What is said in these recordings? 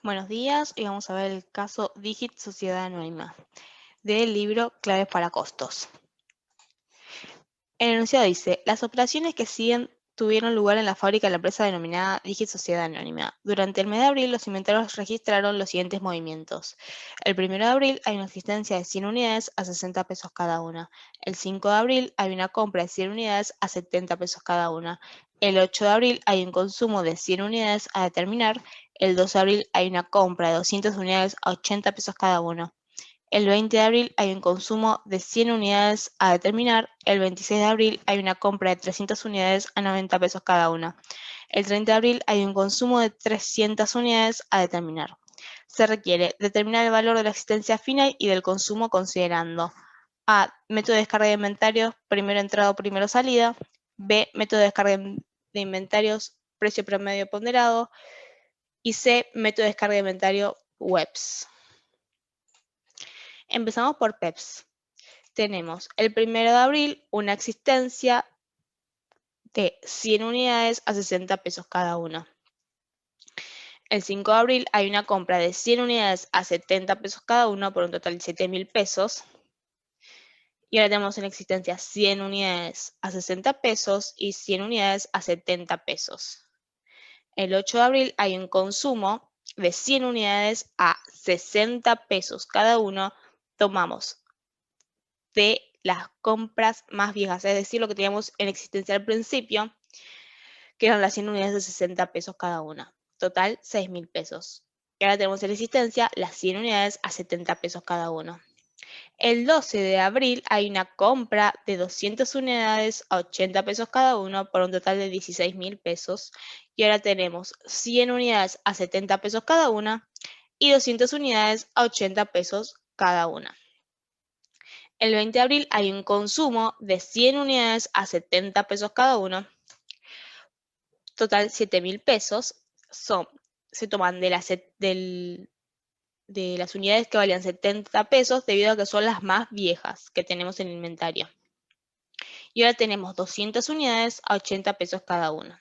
Buenos días, y vamos a ver el caso Digit Sociedad Anónima del libro Claves para Costos. El enunciado dice, las operaciones que siguen tuvieron lugar en la fábrica de la empresa denominada Digit Sociedad Anónima. Durante el mes de abril, los inventarios registraron los siguientes movimientos. El 1 de abril hay una existencia de 100 unidades a 60 pesos cada una. El 5 de abril hay una compra de 100 unidades a 70 pesos cada una. El 8 de abril hay un consumo de 100 unidades a determinar. El 2 de abril hay una compra de 200 unidades a 80 pesos cada una. El 20 de abril hay un consumo de 100 unidades a determinar. El 26 de abril hay una compra de 300 unidades a 90 pesos cada una. El 30 de abril hay un consumo de 300 unidades a determinar. Se requiere determinar el valor de la existencia final y del consumo considerando A. Método de descarga de inventarios, primero entrado, primero salida. B. Método de descarga de inventarios, precio promedio ponderado. Y C. Método de descarga de inventario, WEPS. Empezamos por PEPS. Tenemos el 1 de abril una existencia de 100 unidades a 60 pesos cada una. El 5 de abril hay una compra de 100 unidades a 70 pesos cada una por un total de 7.000 pesos. Y ahora tenemos en existencia 100 unidades a 60 pesos y 100 unidades a 70 pesos. El 8 de abril hay un consumo de 100 unidades a 60 pesos cada uno. Tomamos de las compras más viejas, es decir, lo que teníamos en existencia al principio, que eran las 100 unidades de 60 pesos cada una. Total, 6.000 pesos. Y ahora tenemos en existencia las 100 unidades a 70 pesos cada uno. El 12 de abril hay una compra de 200 unidades a 80 pesos cada uno por un total de 16.000 pesos. Y ahora tenemos 100 unidades a 70 pesos cada una y 200 unidades a 80 pesos cada una. El 20 de abril hay un consumo de 100 unidades a 70 pesos cada uno. Total, 7.000 pesos. Se toman de las unidades que valían 70 pesos debido a que son las más viejas que tenemos en el inventario. Y ahora tenemos 200 unidades a 80 pesos cada una.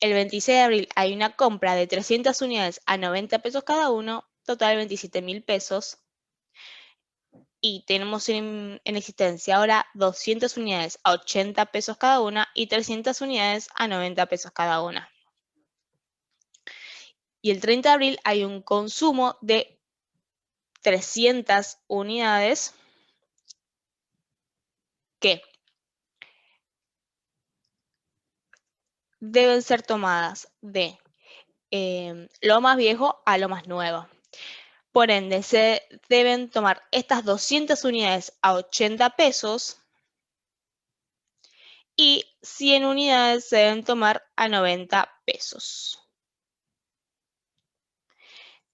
El 26 de abril hay una compra de 300 unidades a 90 pesos cada uno. Total, 27.000 pesos. Y tenemos en existencia ahora 200 unidades a 80 pesos cada una y 300 unidades a 90 pesos cada una. Y el 30 de abril hay un consumo de 300 unidades que deben ser tomadas de lo más viejo a lo más nuevo. Por ende, se deben tomar estas 200 unidades a 80 pesos y 100 unidades se deben tomar a 90 pesos.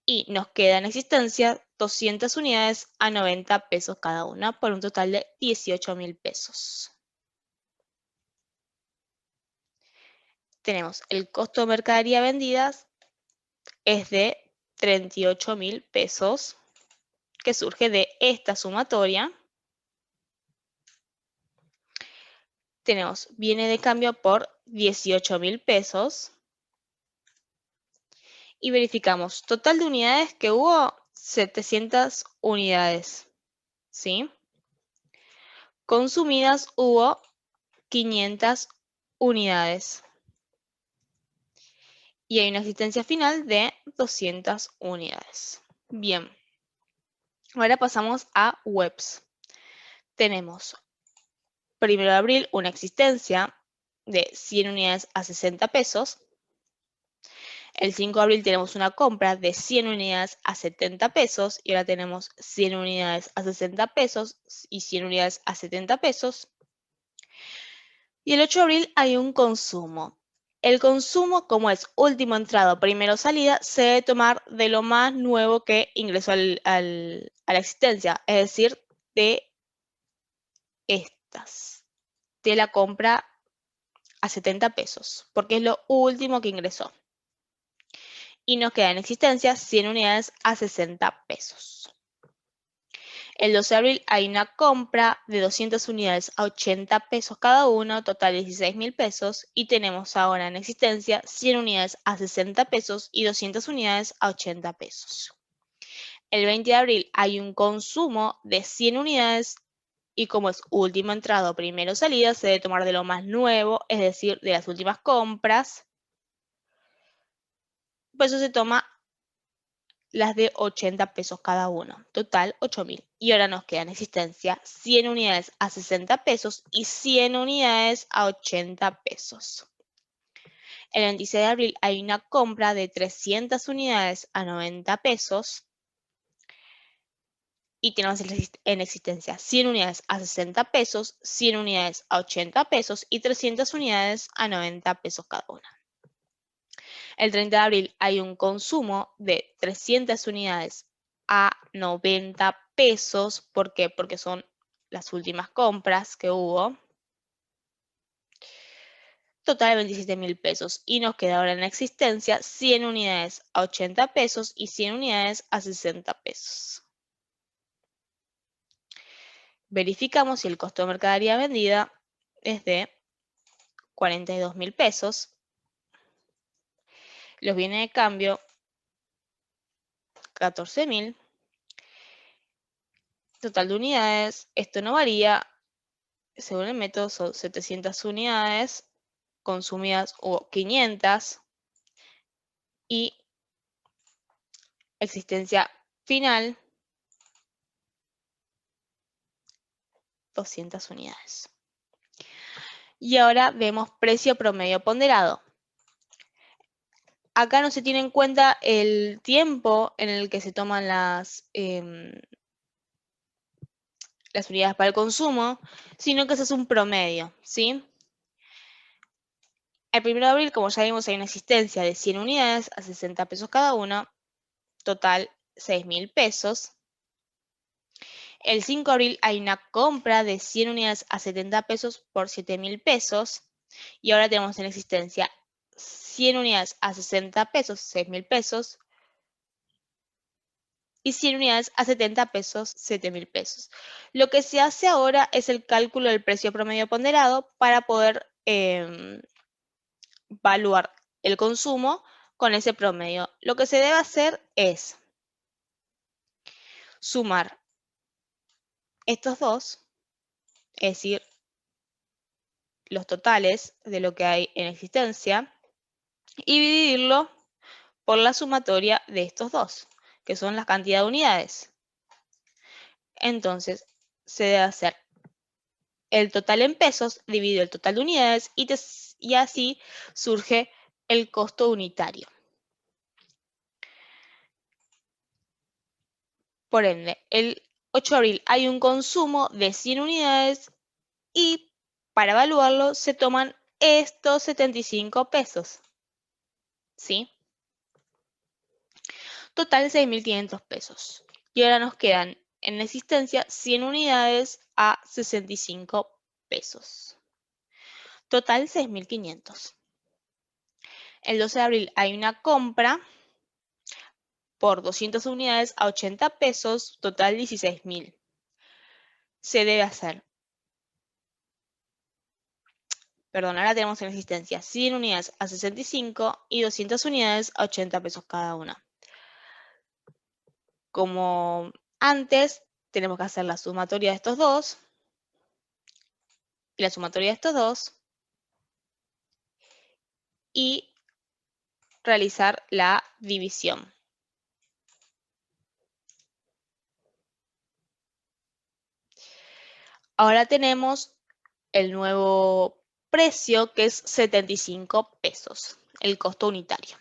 Y nos queda en existencia 200 unidades a 90 pesos cada una por un total de 18.000 pesos. Tenemos el costo de mercadería vendidas es de 38.000 pesos, que surge de esta sumatoria. Tenemos viene de cambio por 18.000 pesos. Y verificamos, total de unidades que hubo 700 unidades, ¿sí? Consumidas hubo 500 unidades. Y hay una existencia final de 200 unidades. Bien, ahora pasamos a WEPS. Tenemos 1 de abril una existencia de 100 unidades a 60 pesos. El 5 de abril tenemos una compra de 100 unidades a 70 pesos y ahora tenemos 100 unidades a 60 pesos y 100 unidades a 70 pesos. Y el 8 de abril hay un consumo. El consumo, como es último entrado, primero salida, se debe tomar de lo más nuevo que ingresó a la existencia, es decir, de estas, de la compra a 70 pesos, porque es lo último que ingresó. Y nos queda en existencia 100 unidades a 60 pesos. El 12 de abril hay una compra de 200 unidades a 80 pesos cada uno, total 16.000 pesos. Y tenemos ahora en existencia 100 unidades a 60 pesos y 200 unidades a 80 pesos. El 20 de abril hay un consumo de 100 unidades y como es último entrada o primero salida, se debe tomar de lo más nuevo, es decir, de las últimas compras. Por eso se toma las de 80 pesos cada uno, total 8.000. Y ahora nos queda en existencia 100 unidades a 60 pesos y 100 unidades a 80 pesos. El 26 de abril hay una compra de 300 unidades a 90 pesos. Y tenemos en existencia 100 unidades a 60 pesos, 100 unidades a 80 pesos y 300 unidades a 90 pesos cada una. El 30 de abril hay un consumo de 300 unidades a 90 pesos. ¿Por qué? Porque son las últimas compras que hubo. Total de 27.000 pesos. Y nos queda ahora en existencia 100 unidades a 80 pesos y 100 unidades a 60 pesos. Verificamos si el costo de mercadería vendida es de 42.000 pesos. Los bienes de cambio, 14.000. Total de unidades, esto no varía. Según el método son 700 unidades consumidas o 500. Y existencia final, 200 unidades. Y ahora vemos precio promedio ponderado. Acá no se tiene en cuenta el tiempo en el que se toman las unidades para el consumo, sino que se hace un promedio, ¿sí? El 1 de abril, como ya vimos, hay una existencia de 100 unidades a 60 pesos cada uno, total 6.000 pesos. El 5 de abril hay una compra de 100 unidades a 70 pesos por 7.000 pesos. Y ahora tenemos en existencia 100 unidades a 60 pesos, 6.000 pesos. Y 100 unidades a 70 pesos, 7.000 pesos. Lo que se hace ahora es el cálculo del precio promedio ponderado para poder evaluar el consumo con ese promedio. Lo que se debe hacer es sumar estos dos, es decir, los totales de lo que hay en existencia, y dividirlo por la sumatoria de estos dos, que son la cantidad de unidades. Entonces, se debe hacer el total en pesos dividido el total de unidades y así surge el costo unitario. Por ende, el 8 de abril hay un consumo de 100 unidades y para evaluarlo se toman estos 75 pesos. ¿Sí? Total 6.500 pesos. Y ahora nos quedan en existencia 100 unidades a 65 pesos. Total 6.500. El 12 de abril hay una compra por 200 unidades a 80 pesos, total 16.000. Se debe hacer. Perdón, ahora tenemos en existencia 100 unidades a 65 y 200 unidades a 80 pesos cada una. Como antes, tenemos que hacer la sumatoria de estos dos y la sumatoria de estos dos y realizar la división. Ahora tenemos el nuevo precio que es 75 pesos, el costo unitario.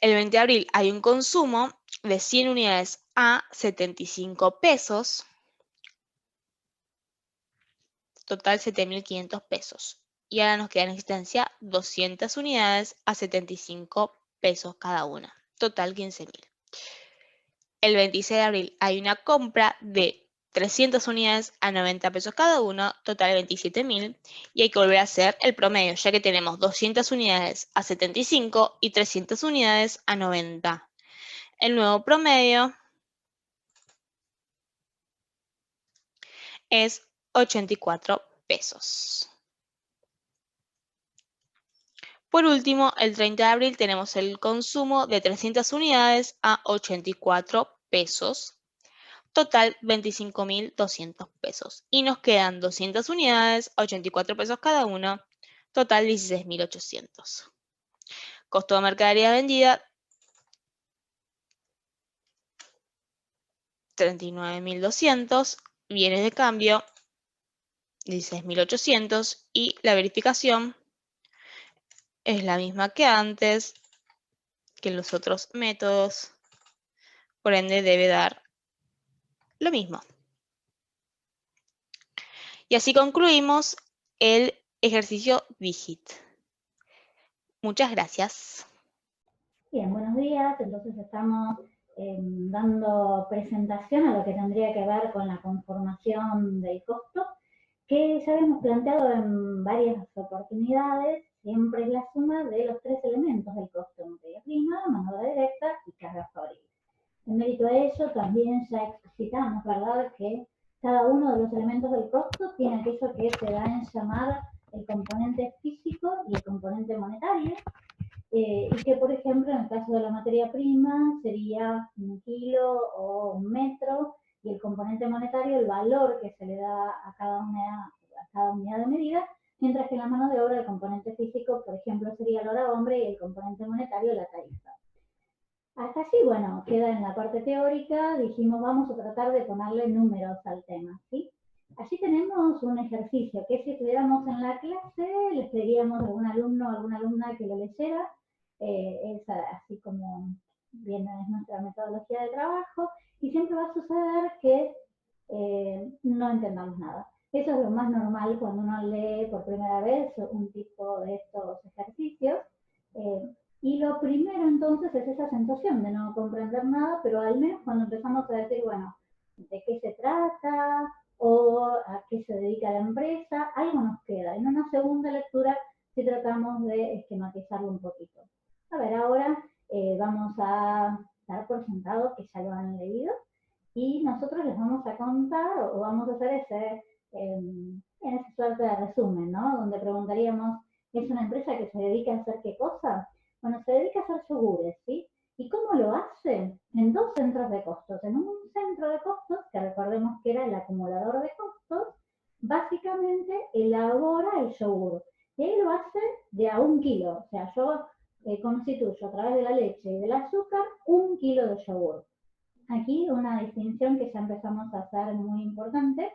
El 20 de abril hay un consumo de 100 unidades a 75 pesos, total 7.500 pesos. Y ahora nos queda en existencia 200 unidades a 75 pesos cada una, total 15.000. El 26 de abril hay una compra de 300 unidades a 90 pesos cada uno, total 27.000, y hay que volver a hacer el promedio, ya que tenemos 200 unidades a 75 y 300 unidades a 90. El nuevo promedio es 84 pesos. Por último, el 30 de abril tenemos el consumo de 300 unidades a 84 pesos. Total 25.200 pesos. Y nos quedan 200 unidades a 84 pesos cada uno. Total 16.800. Costo de mercadería vendida 39.200. Bienes de cambio 16.800. Y la verificación es la misma que antes, que en los otros métodos. Por ende debe dar lo mismo. Y así concluimos el ejercicio DIGIT. Muchas gracias. Bien, buenos días. Entonces estamos dando presentación a lo que tendría que ver con la conformación del costo, que ya habíamos planteado en varias oportunidades. Siempre es la suma de los tres elementos del costo: materia prima, mano de obra directa y carga fabril. En mérito a ello, también ya explicitamos, ¿verdad?, que cada uno de los elementos del costo tiene aquello que se da en llamar el componente físico y el componente monetario, y que, por ejemplo, en el caso de la materia prima sería 1 kilo o 1 metro, y el componente monetario, el valor que se le da a cada unidad de medida, mientras que en la mano de obra el componente físico, por ejemplo, sería la hora hombre, y el componente monetario la tarifa. Hasta allí, bueno, queda en la parte teórica. Dijimos, vamos a tratar de ponerle números al tema, ¿sí? Allí tenemos un ejercicio que, si estuviéramos en la clase, les pediríamos a algún alumno o alguna alumna que lo leyera. Es así como viene nuestra metodología de trabajo, y siempre va a suceder que no entendamos nada. Eso es lo más normal cuando uno lee por primera vez un tipo de estos ejercicios. Y lo primero entonces es esa sensación de no comprender nada, pero al menos cuando empezamos a decir, bueno, ¿de qué se trata? ¿O a qué se dedica la empresa? Algo nos queda. En una segunda lectura sí tratamos de esquematizarlo un poquito. A ver, ahora vamos a dar por sentado que ya lo han leído, y nosotros les vamos a contar, o vamos a hacer esa suerte de resumen, ¿no? Donde preguntaríamos, ¿es una empresa que se dedica a hacer qué cosa? Bueno, se dedica a hacer yogures, ¿sí? ¿Y cómo lo hace? En dos centros de costos. En un centro de costos, que recordemos que era el acumulador de costos, básicamente elabora el yogur. Y ahí lo hace de a 1 kilo. O sea, yo constituyo a través de la leche y del azúcar 1 kilo de yogur. Aquí una distinción que ya empezamos a hacer muy importante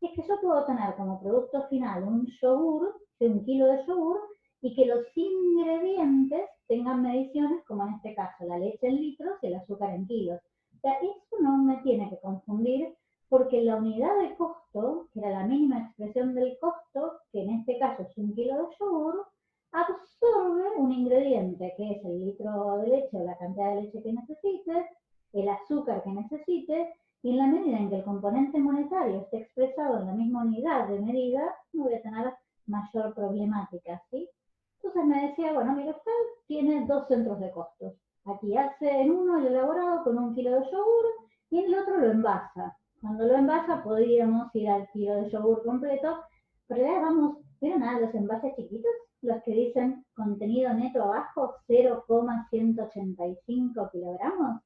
es que yo puedo tener como producto final un yogur, de 1 kilo de yogur, y que los ingredientes tengan mediciones, como en este caso la leche en litros y el azúcar en kilos. O sea, eso no me tiene que confundir, porque la unidad de costo, que era la mínima expresión del costo, que en este caso es 1 kilo de yogur, absorbe un ingrediente que es el litro de leche o la cantidad de leche que necesites, el azúcar que necesite, y en la medida en que el componente monetario esté expresado en la misma unidad de medida, no voy a tener mayor problemática, ¿sí? Entonces me decía, bueno, mira, usted tiene dos centros de costos. Aquí hace en uno el elaborado con 1 kilo de yogur, y en el otro lo envasa. Cuando lo envasa podríamos ir al kilo de yogur completo, pero ya vamos, ¿vieron los envases chiquitos? Los que dicen contenido neto abajo, 0,185 kilogramos.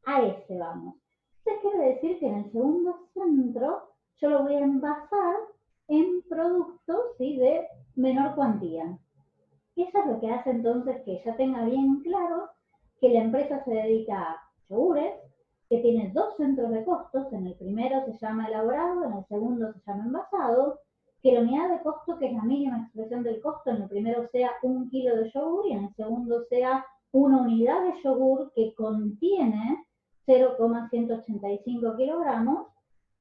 A ese vamos. Esto quiere decir que en el segundo centro yo lo voy a envasar en productos, ¿sí?, de menor cuantía. Y eso es lo que hace entonces que ya tenga bien claro que la empresa se dedica a yogures, que tiene dos centros de costos. En el primero se llama elaborado, en el segundo se llama envasado, que la unidad de costo, que es la mínima expresión del costo, en el primero sea 1 kilo de yogur y en el segundo sea una unidad de yogur que contiene 0,185 kilogramos,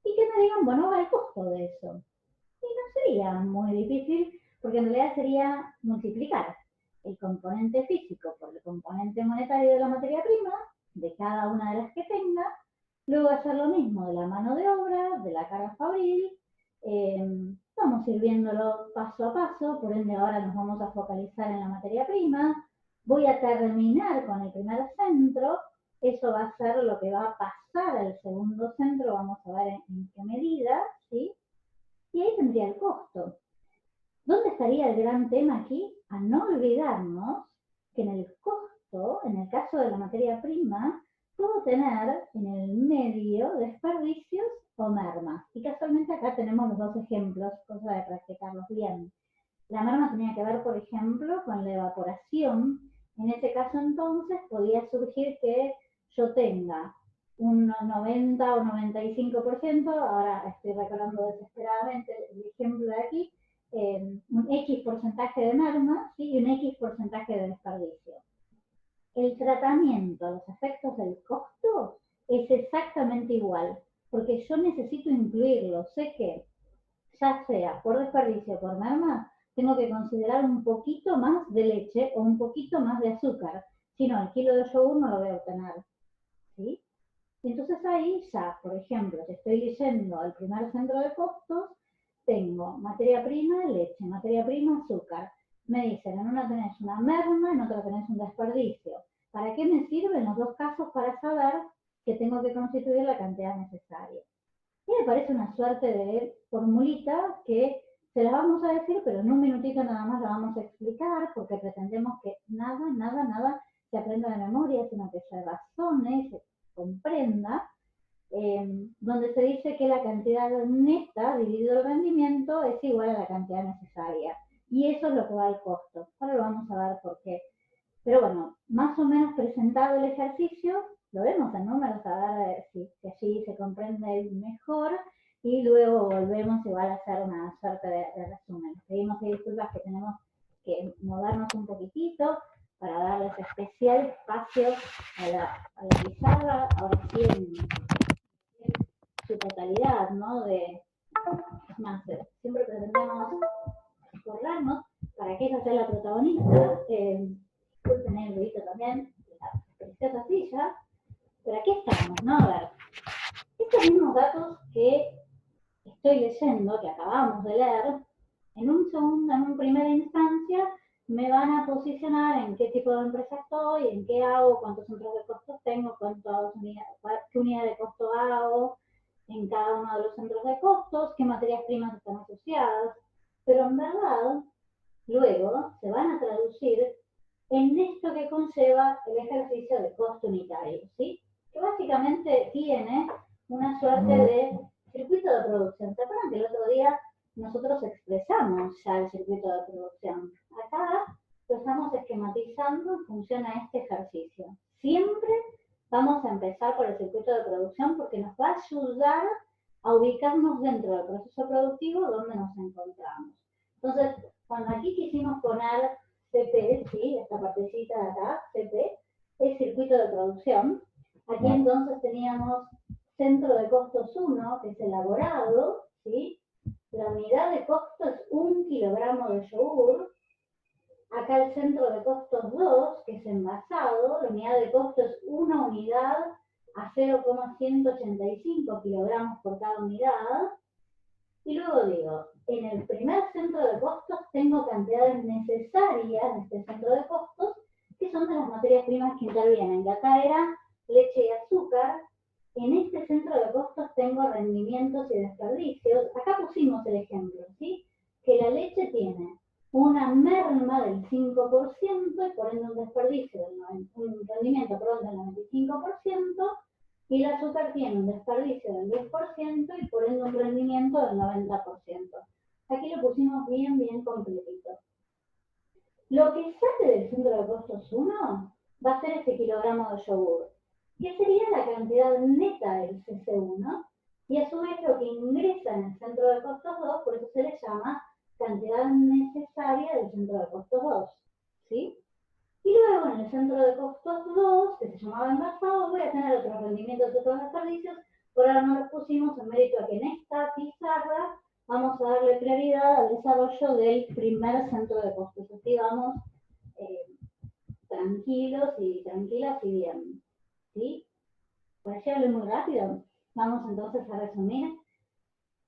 y que me digan, bueno, va el costo de eso. Y no sería muy difícil, porque en realidad sería multiplicar el componente físico por el componente monetario de la materia prima, de cada una de las que tenga, luego hacer lo mismo de la mano de obra, de la carga fabril. Vamos a ir viéndolo paso a paso, por ende ahora nos vamos a focalizar en la materia prima. Voy a terminar con el primer centro, eso va a ser lo que va a pasar al segundo centro, vamos a ver en qué medida, ¿sí? Y ahí tendría el costo. ¿Dónde estaría el gran tema aquí? A no olvidarnos que en el costo, en el caso de la materia prima, puedo tener en el medio desperdicios o mermas. Y casualmente acá tenemos los dos ejemplos, cosa de practicarlos bien. La merma tenía que ver, por ejemplo, con la evaporación. En ese caso, entonces, podía surgir que yo tenga un 90 o 95%, ahora estoy recordando desesperadamente el ejemplo de aquí, un X porcentaje de merma, ¿sí? Y un X porcentaje de desperdicio. El tratamiento, los efectos del costo, es exactamente igual, porque yo necesito incluirlo. Sé que ya sea por desperdicio o por merma, tengo que considerar un poquito más de leche o un poquito más de azúcar. Si no, el kilo de yogur no lo voy a obtener. ¿Sí? Y entonces ahí ya, por ejemplo, si estoy leyendo el primer centro de costos, tengo materia prima, leche, materia prima, azúcar. Me dicen, en una tenés una merma, en otra tenés un desperdicio. ¿Para qué me sirven los dos casos? Para saber que tengo que constituir la cantidad necesaria. Y me parece una suerte de formulita que se la vamos a decir, pero en un minutito nada más la vamos a explicar, porque pretendemos que nada se aprenda de memoria, sino que se razone, se comprenda, donde se dice que la cantidad neta dividido el rendimiento es igual a la cantidad necesaria. Y eso es lo que va al costo. Ahora lo vamos a ver por qué. Pero bueno, más o menos presentado el ejercicio, lo vemos en números a ver si allí se comprende mejor y luego volvemos igual a hacer una suerte de resumen. Pedimos disculpas que tenemos que movernos un poquitito para darles especial espacio a la pizarra, ahora sí en su totalidad, ¿no? Es más, siempre pretendemos acordarnos para que ella sea la protagonista. Disculpen el ruido también, la preciosa silla, pero aquí estamos, ¿no? A ver, estos mismos datos que estoy leyendo, que acabamos de leer, en un segundo, en una primera instancia, me van a posicionar en qué tipo de empresa estoy, en qué hago, cuántos centros de costos tengo, qué unidad de costo hago en cada uno de los centros de costos, qué materias primas están asociadas, pero en verdad, luego se van a traducir en esto que conlleva el ejercicio de costo unitario, ¿sí? Que básicamente tiene una suerte de circuito de producción. ¿Se acuerdan que el otro día nosotros expresamos ya el circuito de producción? Acá lo estamos esquematizando en función a este ejercicio. Siempre vamos a empezar por el circuito de producción porque nos va a ayudar a ubicarnos dentro del proceso productivo donde nos encontramos. Entonces, cuando aquí quisimos poner CP, ¿sí? Esta partecita de acá, CP, es circuito de producción. Aquí entonces teníamos centro de costos 1, que es elaborado, ¿sí? La unidad de costo es 1 kilogramo de yogur. Acá el centro de costos 2, que es envasado, la unidad de costo es una unidad a 0,185 kilogramos por cada unidad. Y luego digo, en el primer centro de costos tengo cantidades necesarias de este centro de costos, que son de las materias primas que intervienen. De acá era leche y azúcar. En este centro de costos tengo rendimientos y desperdicios. Acá pusimos el ejemplo, ¿sí? Que la leche tiene una merma del 5% y por ende un desperdicio, un rendimiento, perdón, del 95%, y el azúcar tiene un desperdicio del 10% y por ende un rendimiento del 90%. Aquí lo pusimos bien completito. Lo que sale del centro de costos 1 va a ser este kilogramo de yogur, que sería la cantidad neta del CC1, y a su vez lo que ingresa en el centro de costos 2, por eso se le llama cantidad necesaria del centro de costos 2. ¿Sí? Y luego en el centro de costos 2, que se llamaba envasado, voy a tener otros rendimientos, otros desperdicios. Por ahora no los pusimos en mérito a que en esta pizarra vamos a darle prioridad al desarrollo del primer centro de costos. Así vamos tranquilos y tranquilas y bien. ¿Sí? Pues ya hablé muy rápido. Vamos entonces a resumir.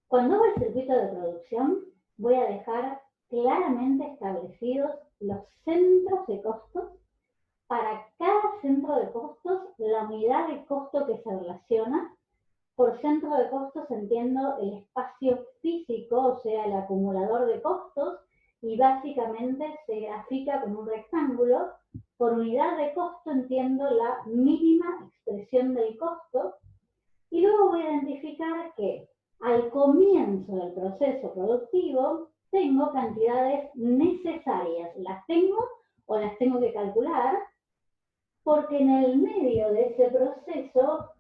Cuando hago el circuito de producción, voy a dejar claramente establecidos los centros de costos. Para cada centro de costos, la unidad de costo que se relaciona, Por centro de costos entiendo el espacio físico, o sea, el acumulador de costos, y básicamente se grafica con un rectángulo. Por unidad de costo entiendo la mínima expresión del costo, y luego voy a identificar que al comienzo del proceso productivo tengo cantidades necesarias. Las tengo o las tengo que calcular, porque en el medio de ese proceso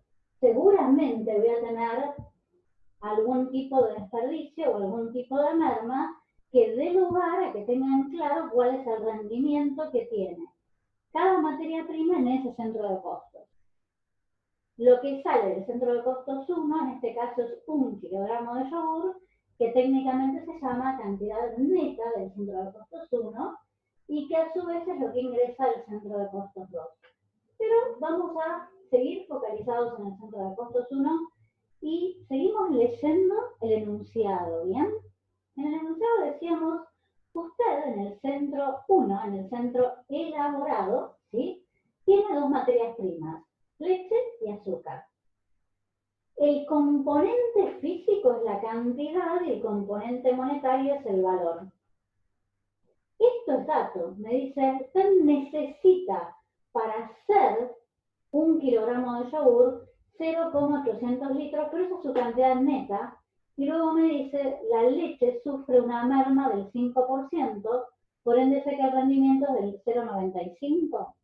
seguramente voy a tener algún tipo de desperdicio o algún tipo de merma que dé lugar a que tengan claro cuál es el rendimiento que tiene cada materia prima en ese centro de costos. Lo que sale del centro de costos 1, en este caso es 1 kilogramo de yogur, que técnicamente se llama cantidad neta del centro de costos 1, y que a su vez es lo que ingresa al centro de costos 2. Pero vamos a seguir focalizados en el centro de costos 1 y seguimos leyendo el enunciado, ¿bien? En el enunciado decíamos, usted en el centro 1, en el centro elaborado, ¿sí? Tiene dos materias primas, leche y azúcar. El componente físico es la cantidad y el componente monetario es el valor. Esto es dato. Me dice, usted necesita para hacer 1 kilogramo de yogur 0,800 litros, pero esa es su cantidad neta. Y luego me dice, la leche sufre una merma del 5%, por ende sé que el rendimiento es del 0,95.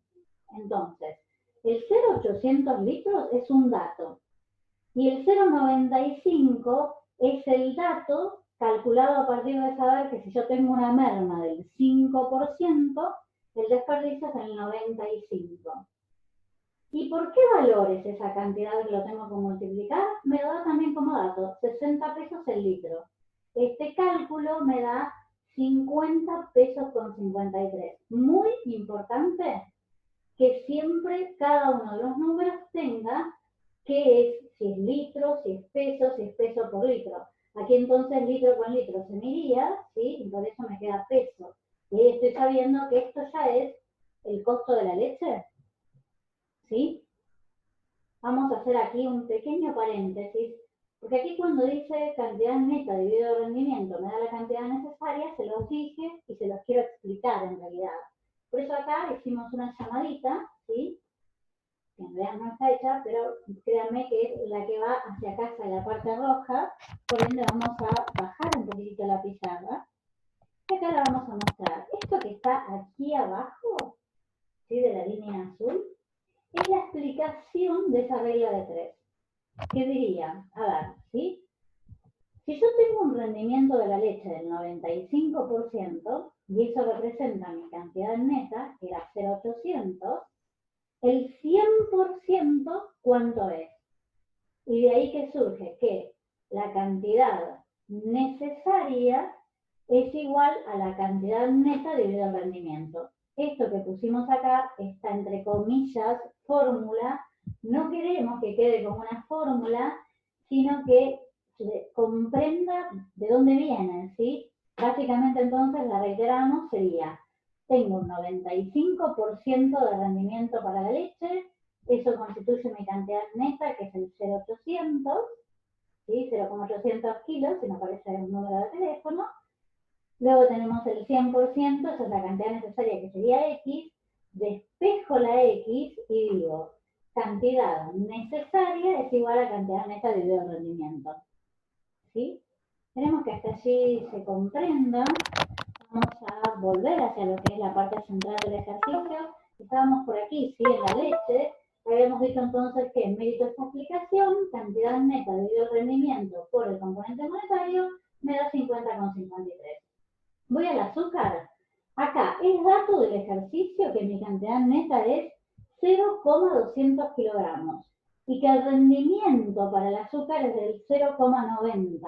Entonces, el 0,800 litros es un dato. Y el 0,95 es el dato calculado a partir de saber que si yo tengo una merma del 5%, el desperdicio es el 95. ¿Y por qué valor es esa cantidad que lo tengo que multiplicar? Me lo da también como dato, 60 pesos el litro. Este cálculo me da 50 pesos con 53. Muy importante que siempre cada uno de los números tenga qué es, si es litro, si es peso por litro. Aquí entonces litro con litro se mediría, ¿sí? Y por eso me queda peso. Y estoy sabiendo que esto ya es el costo de la leche, ¿sí? Vamos a hacer aquí un pequeño paréntesis, porque aquí cuando dice cantidad neta dividido el rendimiento, me da la cantidad necesaria, se los dije y se los quiero explicar en realidad. Por eso acá hicimos una llamadita, ¿sí? Que en realidad no está hecha, pero créanme que es la que va hacia acá, hacia la parte roja, por ende vamos a bajar un poquitito la pizarra. Y acá la vamos a mostrar. Esto que está aquí abajo, ¿sí? De la línea azul, es la explicación de esa regla de 3. ¿Qué diría? A ver, ¿sí? Si yo tengo un rendimiento de la leche del 95%, y eso representa mi cantidad neta, que era 0,800, el 100%, ¿cuánto es? Y de ahí que surge que la cantidad necesaria es igual a la cantidad neta dividido el rendimiento. Esto que pusimos acá, esta entre comillas fórmula, no queremos que quede como una fórmula, sino que comprenda de dónde viene, ¿sí? Básicamente entonces, la reiteramos, sería, tengo un 95% de rendimiento para la leche, eso constituye mi cantidad neta, que es el 0,800, ¿sí? 0,800 kilos, si me aparece un número de teléfono. Luego tenemos el 100%, esa es la cantidad necesaria, que sería X. Despejo la X y digo, cantidad necesaria es igual a cantidad neta dividido el rendimiento. ¿Sí? Tenemos que hasta allí se comprenda. Vamos a volver hacia lo que es la parte central del ejercicio. Estábamos por aquí, ¿sí? En la leche. Habíamos dicho entonces que en mérito de esta explicación, cantidad neta dividido el rendimiento por el componente monetario me da 50,53. Voy al azúcar. Acá es dato del ejercicio que mi cantidad neta es 0,200 kilogramos y que el rendimiento para el azúcar es del 0,90.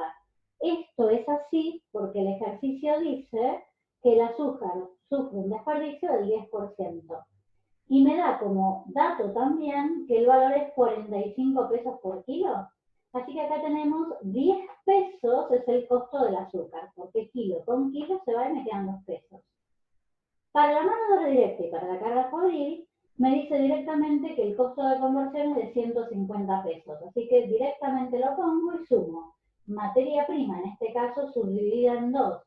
Esto es así porque el ejercicio dice que el azúcar sufre un desperdicio del 10%. Y me da como dato también que el valor es 45 pesos por kilo. Así que acá tenemos 10 pesos es el costo del azúcar, porque kilo con kilo se va y me quedan 2 pesos. Para la mano de obra directa y para la carga fabril, me dice directamente que el costo de conversión es de 150 pesos. Así que directamente lo pongo y sumo. Materia prima, en este caso, subdividida en 2,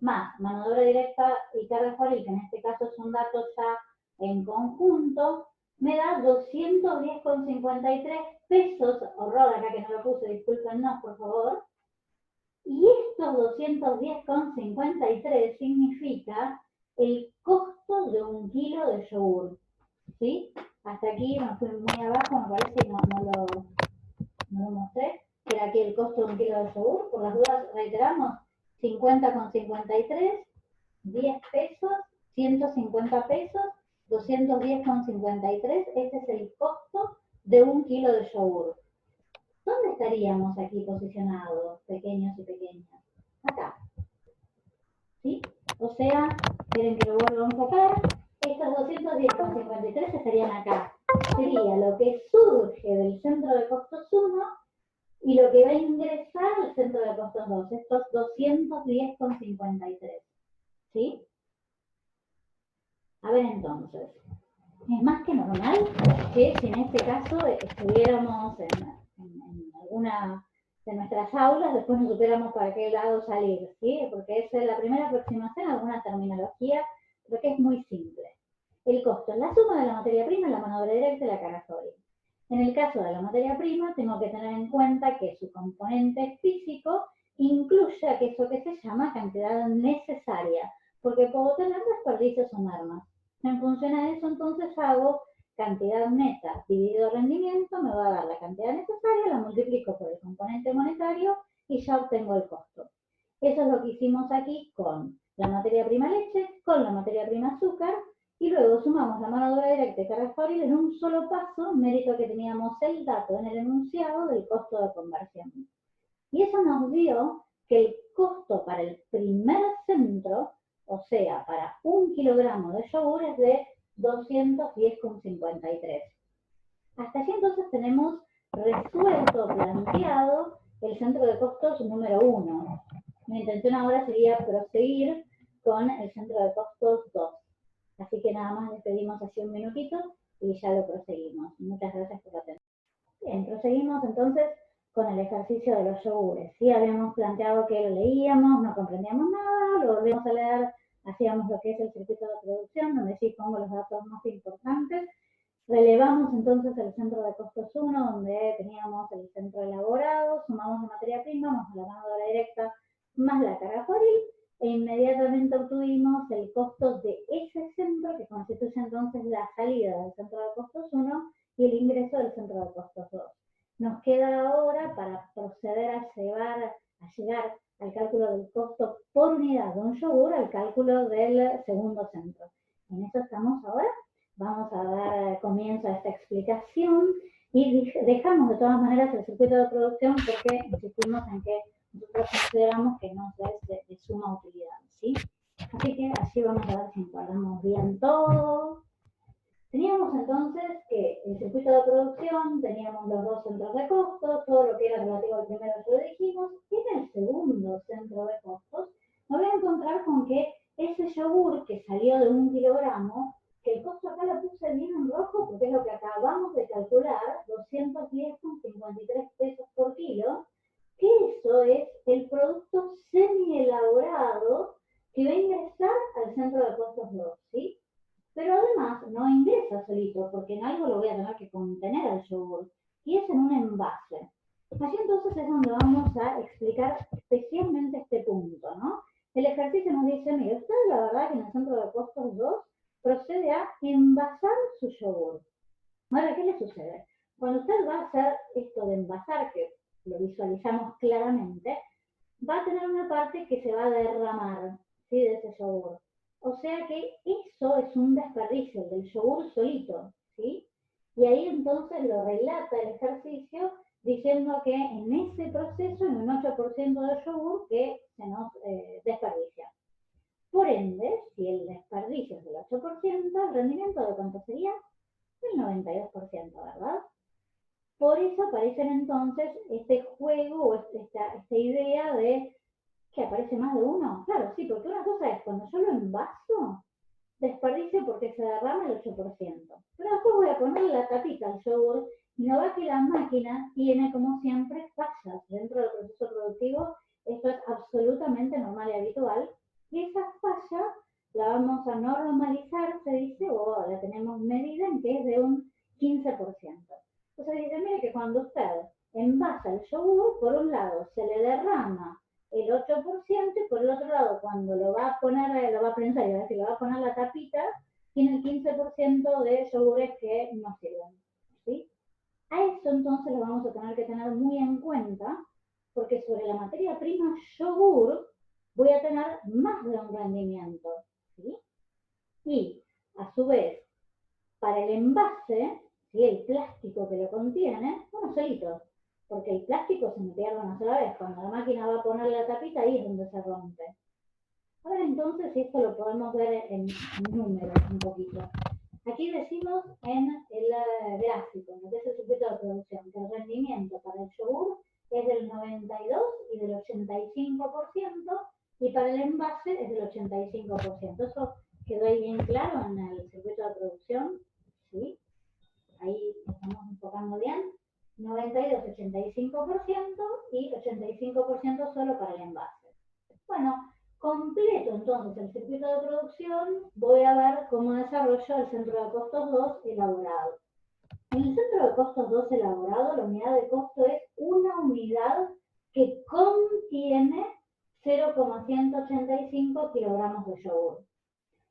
más mano de obra directa y carga fabril, que en este caso son datos ya en conjunto, me da 210,53 pesos, horror acá que no lo puse, discúlpenos por favor. Y estos 210,53 significa el costo de 1 kilo de yogur. ¿Sí? Hasta aquí me fui muy abajo, me parece que no lo mostré. Era aquí el costo de 1 kilo de yogur. Por las dudas, reiteramos, 50,53, 10 pesos, 150 pesos, 210,53. Este es el costo de 1 kilo de yogur. ¿Dónde estaríamos aquí posicionados, pequeños y pequeñas? Acá. ¿Sí? O sea, quieren que lo vuelva a enfocar. Estos 210,53 estarían acá. Sería lo que surge del centro de costos 1 y lo que va a ingresar al centro de costos 2. Estos 210,53. ¿Sí? A ver entonces. Es más que normal que si en este caso estuviéramos en alguna de nuestras aulas, después no supiéramos para qué lado salir, ¿sí? Porque esa es la primera aproximación a alguna terminología, pero que es muy simple. El costo es la suma de la materia prima, la mano de obra directa y la carga fabril. En el caso de la materia prima, tengo que tener en cuenta que su componente físico incluye aquello que se llama cantidad necesaria, porque puedo tener desperdicios o mermas. En función a eso, entonces hago cantidad neta dividido rendimiento, me va a dar la cantidad necesaria, la multiplico por el componente monetario y ya obtengo el costo. Eso es lo que hicimos aquí con la materia prima leche, con la materia prima azúcar, y luego sumamos la mano de obra directa y carga fabril en un solo paso, mérito que teníamos el dato en el enunciado del costo de conversión. Y eso nos dio que el costo para el primer centro, o sea, para 1 kilogramo de yogur, es de 210,53. Hasta allí entonces tenemos resuelto, planteado el centro de costos número 1. Mi intención ahora sería proseguir con el centro de costos 2. Así que nada más les pedimos así un minutito y ya lo proseguimos. Muchas gracias por la atención. Bien, proseguimos entonces con el ejercicio de los yogures. Sí, habíamos planteado que lo leíamos, no comprendíamos nada, lo volvimos a leer, hacíamos lo que es el circuito de producción, donde sí pongo los datos más importantes. Relevamos entonces el centro de costos 1, donde teníamos el centro elaborado, sumamos la materia prima, más la mano de obra directa, más la carga fabril, e inmediatamente obtuvimos el costo de ese centro, que constituye entonces la salida del centro de costos 1 y el ingreso del centro de costos 2. Nos queda ahora para proceder a llegar al cálculo del costo por unidad de un yogur, al cálculo del segundo centro. En eso estamos ahora. Vamos a dar comienzo a esta explicación y dejamos de todas maneras el circuito de producción porque insistimos en que nosotros consideramos que no es de suma utilidad, ¿sí? Así que así vamos a ver si encuadramos bien todo. Teníamos entonces que el circuito de producción, teníamos los dos centros de costos, todo lo que era relativo al primero ya lo dijimos, y en el segundo centro de costos me voy a encontrar con que ese yogur que salió de 1 kilogramo, que el costo acá lo puse bien en rojo porque es lo que acabamos de calcular, 210,53 pesos por kilo, que eso es el producto semi-elaborado que va a ingresar al centro de costos 2, ¿sí? Pero además no ingresa solito, porque en algo lo voy a tener que contener al yogur, y es en un envase. Allí entonces es donde vamos a explicar especialmente este punto, ¿no? El ejercicio nos dice, mire, usted la verdad que en el centro de costos 2 procede a envasar su yogur. Ahora, ¿qué le sucede? Cuando usted va a hacer esto de envasar, que lo visualizamos claramente, va a tener una parte que se va a derramar, ¿sí? De ese yogur. O sea que eso es un desperdicio, del yogur solito, ¿sí? Y ahí entonces lo relata el ejercicio diciendo que en ese proceso hay un 8% de yogur que se nos desperdicia. Por ende, si el desperdicio es del 8%, ¿el rendimiento de cuánto sería? El 92%, ¿verdad? Por eso aparecen entonces este juego o esta idea de que aparece más de uno. Claro, sí, porque una cosa es cuando yo lo envaso, desperdicio porque se derrama el 8%. Pero después voy a poner la tapita al yogur y no va que la máquina tiene, como siempre, fallas. Dentro del proceso productivo esto es absolutamente normal y habitual. Y esa falla la vamos a normalizar, se dice, o la tenemos medida en que es de un 15%. Entonces dice, mire que cuando usted envasa el yogur, por un lado se le derrama el 8% y por el otro lado, cuando lo va a poner, lo va a prensar, es decir, lo va a poner la tapita, tiene el 15% de yogures que no sirven. ¿Sí? A eso entonces lo vamos a tener que tener muy en cuenta, porque sobre la materia prima yogur voy a tener más de un rendimiento. ¿Sí? Y a su vez, para el envase, ¿sí? El plástico que lo contiene, uno solito, porque el plástico se me pierde una sola vez. Cuando la máquina va a poner la tapita, ahí es donde se rompe. Ahora entonces, esto lo podemos ver en números un poquito. Aquí decimos en el gráfico, en lo que es el circuito de producción, que el rendimiento para el yogur es del 92 y del 85%, y para el envase es del 85%. Eso quedó ahí bien claro en el circuito de producción, ¿sí? Ahí estamos enfocando bien. 92, 85% y 85% solo para el envase. Bueno, completo entonces el circuito de producción, voy a ver cómo desarrollo el centro de costos 2 elaborado. En el centro de costos 2 elaborado, la unidad de costo es una unidad que contiene 0,185 kilogramos de yogur.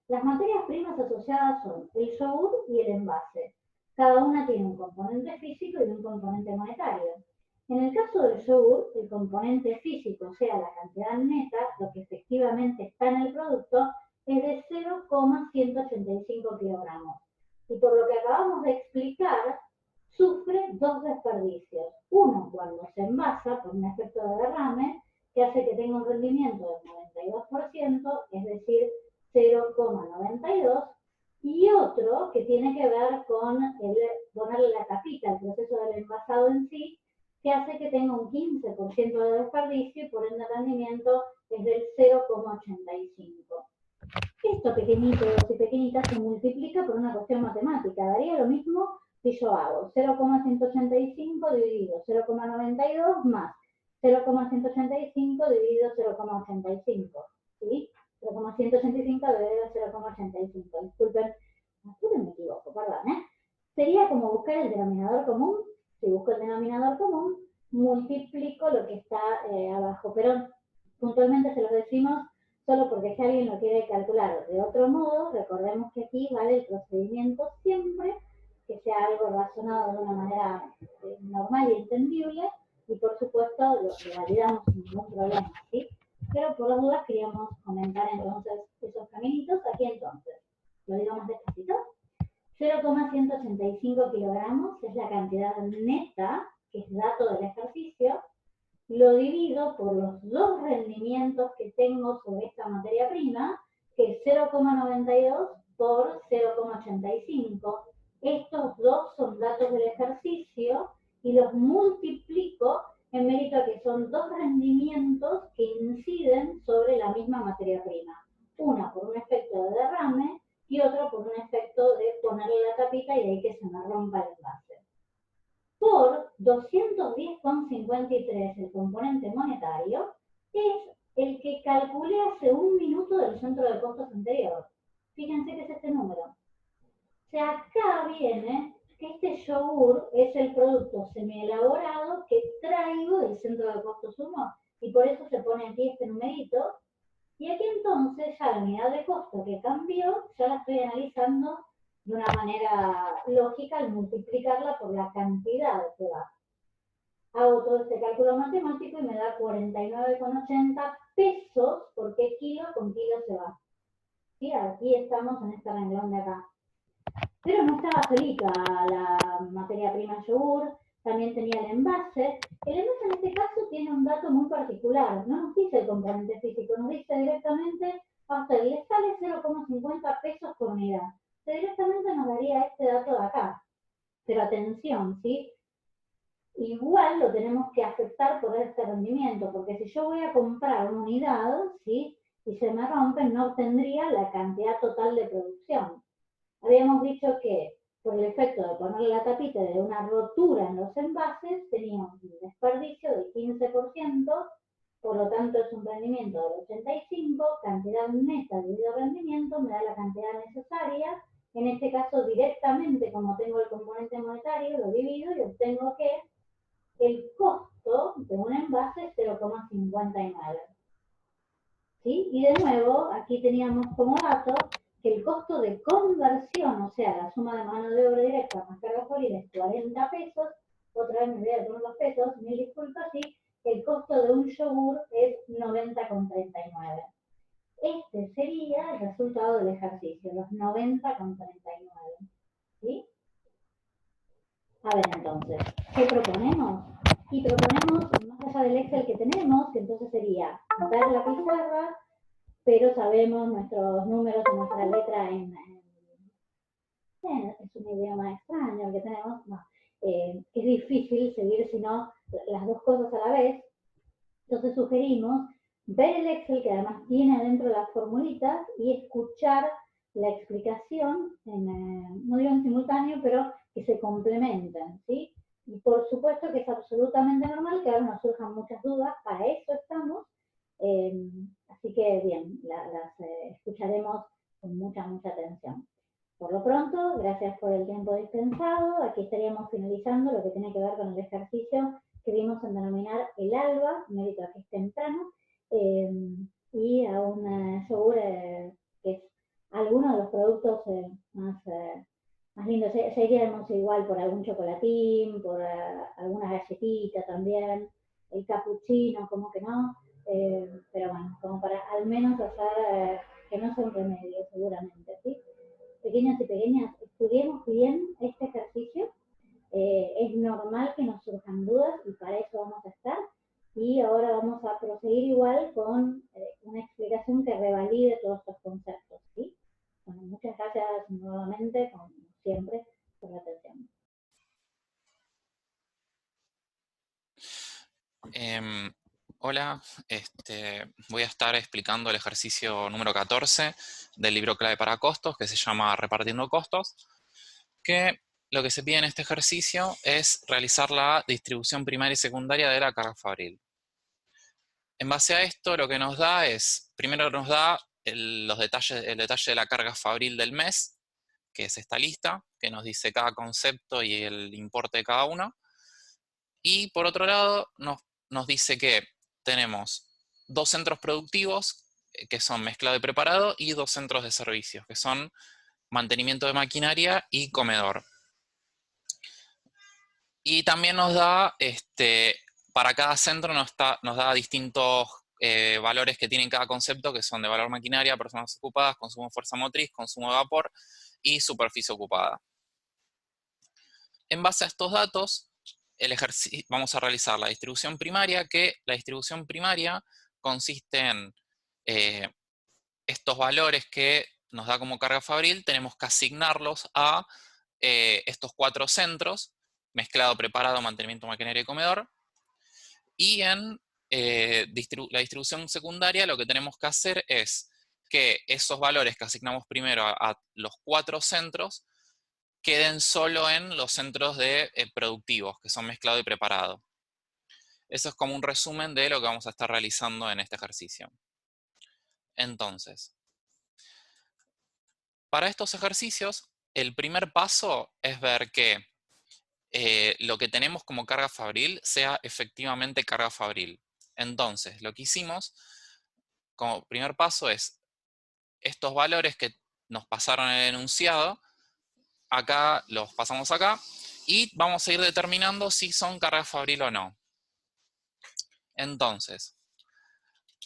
Las materias primas asociadas son el yogur y el envase. Cada una tiene un componente físico y un componente monetario. En el caso del yogur, el componente físico, o sea, la cantidad neta, lo que efectivamente está en el producto, es de 0,185 kilogramos. Y por lo que acabamos de explicar, sufre dos desperdicios. Uno, cuando se envasa por un efecto de derrame, que hace que tenga un rendimiento del 92%, es decir, 0,92, y otro que tiene que ver con ponerle la tapita, el proceso del envasado en sí, que hace que tenga un 15% de desperdicio y por ende el rendimiento es del 0,85. Esto pequeñitos y pequeñitas se multiplica por una cuestión matemática. Daría lo mismo si yo hago 0,185 dividido 0,92 más 0,185 dividido 0,85. ¿Sí? 0,185 dividido 0,85. Disculpen, me equivoco, perdón, ¿eh? Sería como buscar el denominador común. Si busco el denominador común, multiplico lo que está abajo. Pero puntualmente se lo decimos solo porque si alguien lo quiere calcular de otro modo, recordemos que aquí vale el procedimiento siempre que sea algo razonado de una manera normal y entendible, y por supuesto lo validamos sin ningún problema, ¿sí? Pero por las dudas queríamos comentar entonces esos caminitos. Aquí entonces, lo digo más despacito, 0,185 kilogramos es la cantidad neta, que es dato del ejercicio, lo divido por los dos rendimientos que tengo sobre esta materia prima, que es 0,92 por 0,85. Estos dos son datos del ejercicio y los multiplico en mérito a que son dos rendimientos que inciden sobre la misma materia prima. Una por un efecto de derrame y otro por un efecto de ponerle la tapita y de ahí que se me rompa el envase. Por 210,53 el componente monetario es el que calculé hace un minuto del centro de costos anterior. Fíjense que es este número. O sea, acá viene que este yogur es el producto semielaborado que traigo del centro de costos 1 y por eso se pone aquí este numerito. Y aquí entonces ya la unidad de costo que cambió, ya la estoy analizando de una manera lógica al multiplicarla por la cantidad que va. Hago todo este cálculo matemático y me da 49,80 pesos por qué kilo con kilo se va. ¿Sí? Aquí estamos en este renglón de acá. Pero no estaba solita la materia prima yogur, también tenía el envase. El envase en este caso tiene un dato muy particular, no nos dice el componente físico, nos dice directamente, a usted le sale 0,50 pesos por unidad. Directamente nos daría este dato de acá. Pero atención, ¿sí? Igual lo tenemos que aceptar por este rendimiento, porque si yo voy a comprar una unidad, ¿sí? Y se me rompe, no obtendría la cantidad total de producción. habíamos dicho que por el efecto de poner la tapita de una rotura en los envases, teníamos un desperdicio del 15%, por lo tanto es un rendimiento del 85%, cantidad neta dividido rendimiento me da la cantidad necesaria. En este caso, directamente, como tengo el componente monetario, lo divido y obtengo que el costo de un envase es 0,59. ¿Sí? Y de nuevo, aquí teníamos como dato que el costo de conversión, o sea, la suma de mano de obra directa más carga por es 40 pesos. Otra vez me voy a poner los pesos, mil disculpas, y el costo de un yogur es 90,39. Este sería el resultado del ejercicio, los 90,39. ¿Sí? A ver, entonces, ¿qué proponemos? Y proponemos, más allá del Excel que tenemos, que entonces sería ver la pizarra, pero sabemos nuestros números y nuestra letra es un idioma extraño que tenemos, no, es difícil seguir sino las dos cosas a la vez. Entonces sugerimos ver el Excel, que además tiene adentro las formulitas, y escuchar la explicación, no digo en simultáneo, pero que se complementen, ¿sí? Y por supuesto que es absolutamente normal que ahora nos surjan muchas dudas, para eso estamos, así que bien, las escucharemos con mucha, mucha atención. Por lo pronto, gracias por el tiempo dispensado. Aquí estaríamos finalizando lo que tiene que ver con el ejercicio que vimos en denominar el ALBA, mérito a que es temprano, y a un yogur que es alguno de los productos más lindos. Seguiríamos igual por algún chocolatín, por alguna galletita también, el capuchino, como que no, pero bueno, como para al menos hacer que no sea un remedio, seguramente, ¿sí? Pequeños y pequeñas, estudiemos bien este ejercicio. Es normal que nos surjan dudas y para eso vamos a estar. Y ahora vamos a proseguir igual con una explicación que revalide todos estos conceptos, ¿sí? Bueno, muchas gracias nuevamente, como siempre, por la atención. Hola, voy a estar explicando el ejercicio número 14 del libro clave para costos, que se llama Repartiendo costos, que lo que se pide en este ejercicio es realizar la distribución primaria y secundaria de la carga fabril. En base a esto, lo que nos da es, primero nos da el detalle de la carga fabril del mes, que es esta lista, que nos dice cada concepto y el importe de cada uno. Y por otro lado, nos dice que tenemos dos centros productivos, que son mezclado y preparado, y dos centros de servicios, que son mantenimiento de maquinaria y comedor. Y también nos da, para cada centro nos da distintos valores que tienen cada concepto, que son de valor maquinaria, personas ocupadas, consumo de fuerza motriz, consumo de vapor y superficie ocupada. En base a estos datos, vamos a realizar la distribución primaria, que la distribución primaria consiste en estos valores que nos da como carga fabril, tenemos que asignarlos a estos cuatro centros, mezclado, preparado, mantenimiento, maquinaria y comedor. Y en la distribución secundaria lo que tenemos que hacer es que esos valores que asignamos primero a los cuatro centros queden solo en los centros productivos, que son mezclado y preparado. Eso es como un resumen de lo que vamos a estar realizando en este ejercicio. Entonces, para estos ejercicios, el primer paso es ver que lo que tenemos como carga fabril sea efectivamente carga fabril. Entonces, lo que hicimos como primer paso es estos valores que nos pasaron en el enunciado, acá los pasamos acá, y vamos a ir determinando si son carga fabril o no. Entonces,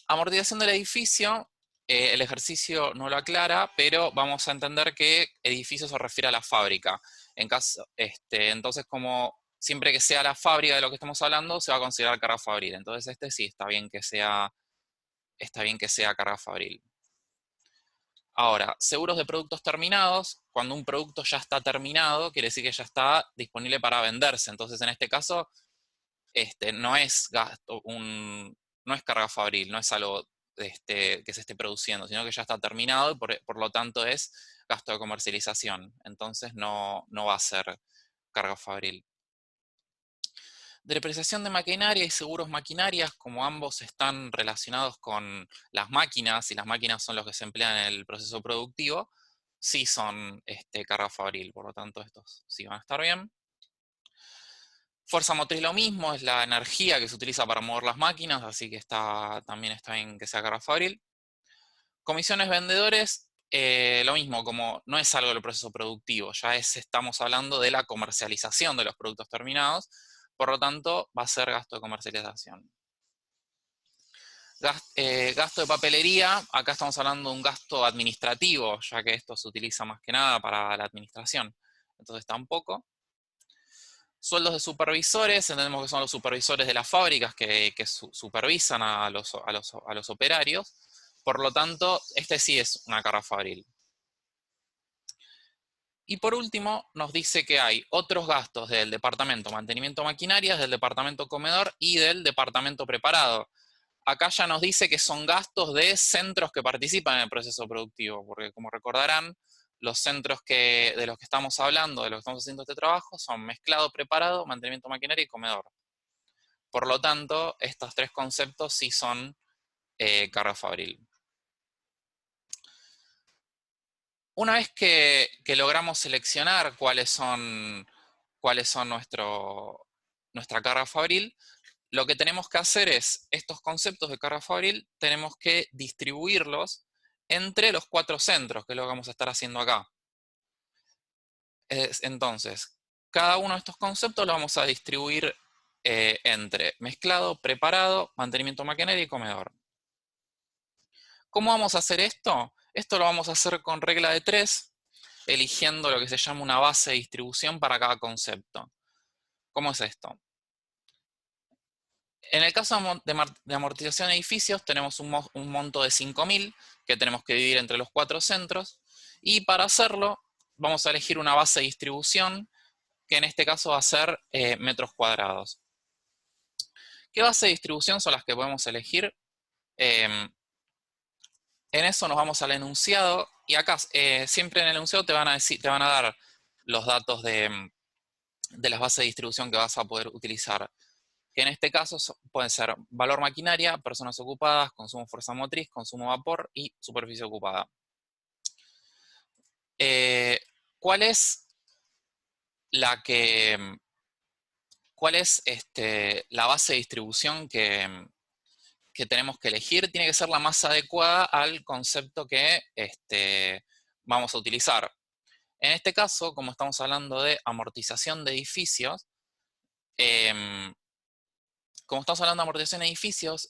amortización del edificio, el ejercicio no lo aclara, pero vamos a entender que edificio se refiere a la fábrica. Entonces, como siempre que sea la fábrica de lo que estamos hablando, se va a considerar carga fabril. Entonces, sí está bien que sea carga fabril. Ahora, seguros de productos terminados. Cuando un producto ya está terminado, quiere decir que ya está disponible para venderse. Entonces, en este caso, no es carga fabril, no es algo que se esté produciendo, sino que ya está terminado y por lo tanto es gasto de comercialización. Entonces no va a ser carga fabril. Depreciación de maquinaria y seguros maquinarias, como ambos están relacionados con las máquinas, y las máquinas son los que se emplean en el proceso productivo, sí son carga fabril, por lo tanto estos sí van a estar bien. Fuerza motriz lo mismo, es la energía que se utiliza para mover las máquinas, así que también está bien que sea carga fabril. Comisiones vendedores, lo mismo, como no es algo del proceso productivo, ya estamos hablando de la comercialización de los productos terminados, por lo tanto va a ser gasto de comercialización. Gasto de papelería, acá estamos hablando de un gasto administrativo, ya que esto se utiliza más que nada para la administración, entonces tampoco. Sueldos de supervisores, entendemos que son los supervisores de las fábricas que supervisan a los operarios, por lo tanto, este sí es una carga fabril. Y por último, nos dice que hay otros gastos del departamento mantenimiento maquinarias, del departamento comedor y del departamento preparado. Acá ya nos dice que son gastos de centros que participan en el proceso productivo, porque como recordarán, los centros de los que estamos hablando, de los que estamos haciendo este trabajo, son mezclado, preparado, mantenimiento maquinaria y comedor. Por lo tanto, estos tres conceptos sí son carga fabril. Una vez que logramos seleccionar cuáles son nuestra carga fabril, lo que tenemos que hacer es, estos conceptos de carga fabril, tenemos que distribuirlos entre los 4 centros, que es lo que vamos a estar haciendo acá. Entonces, cada uno de estos conceptos lo vamos a distribuir entre mezclado, preparado, mantenimiento maquinaria y comedor. ¿Cómo vamos a hacer esto? Esto lo vamos a hacer con regla de 3, eligiendo lo que se llama una base de distribución para cada concepto. ¿Cómo es esto? En el caso de amortización de edificios tenemos un monto de 5.000 que tenemos que dividir entre los 4 centros, y para hacerlo vamos a elegir una base de distribución que en este caso va a ser metros cuadrados. ¿Qué base de distribución son las que podemos elegir? En eso nos vamos al enunciado, y acá siempre en el enunciado te van a dar los datos de las bases de distribución que vas a poder utilizar. Que en este caso pueden ser valor maquinaria, personas ocupadas, consumo fuerza motriz, consumo vapor y superficie ocupada. ¿Cuál es la base de distribución que tenemos que elegir? Tiene que ser la más adecuada al concepto que vamos a utilizar. En este caso, como estamos hablando de amortización de edificios,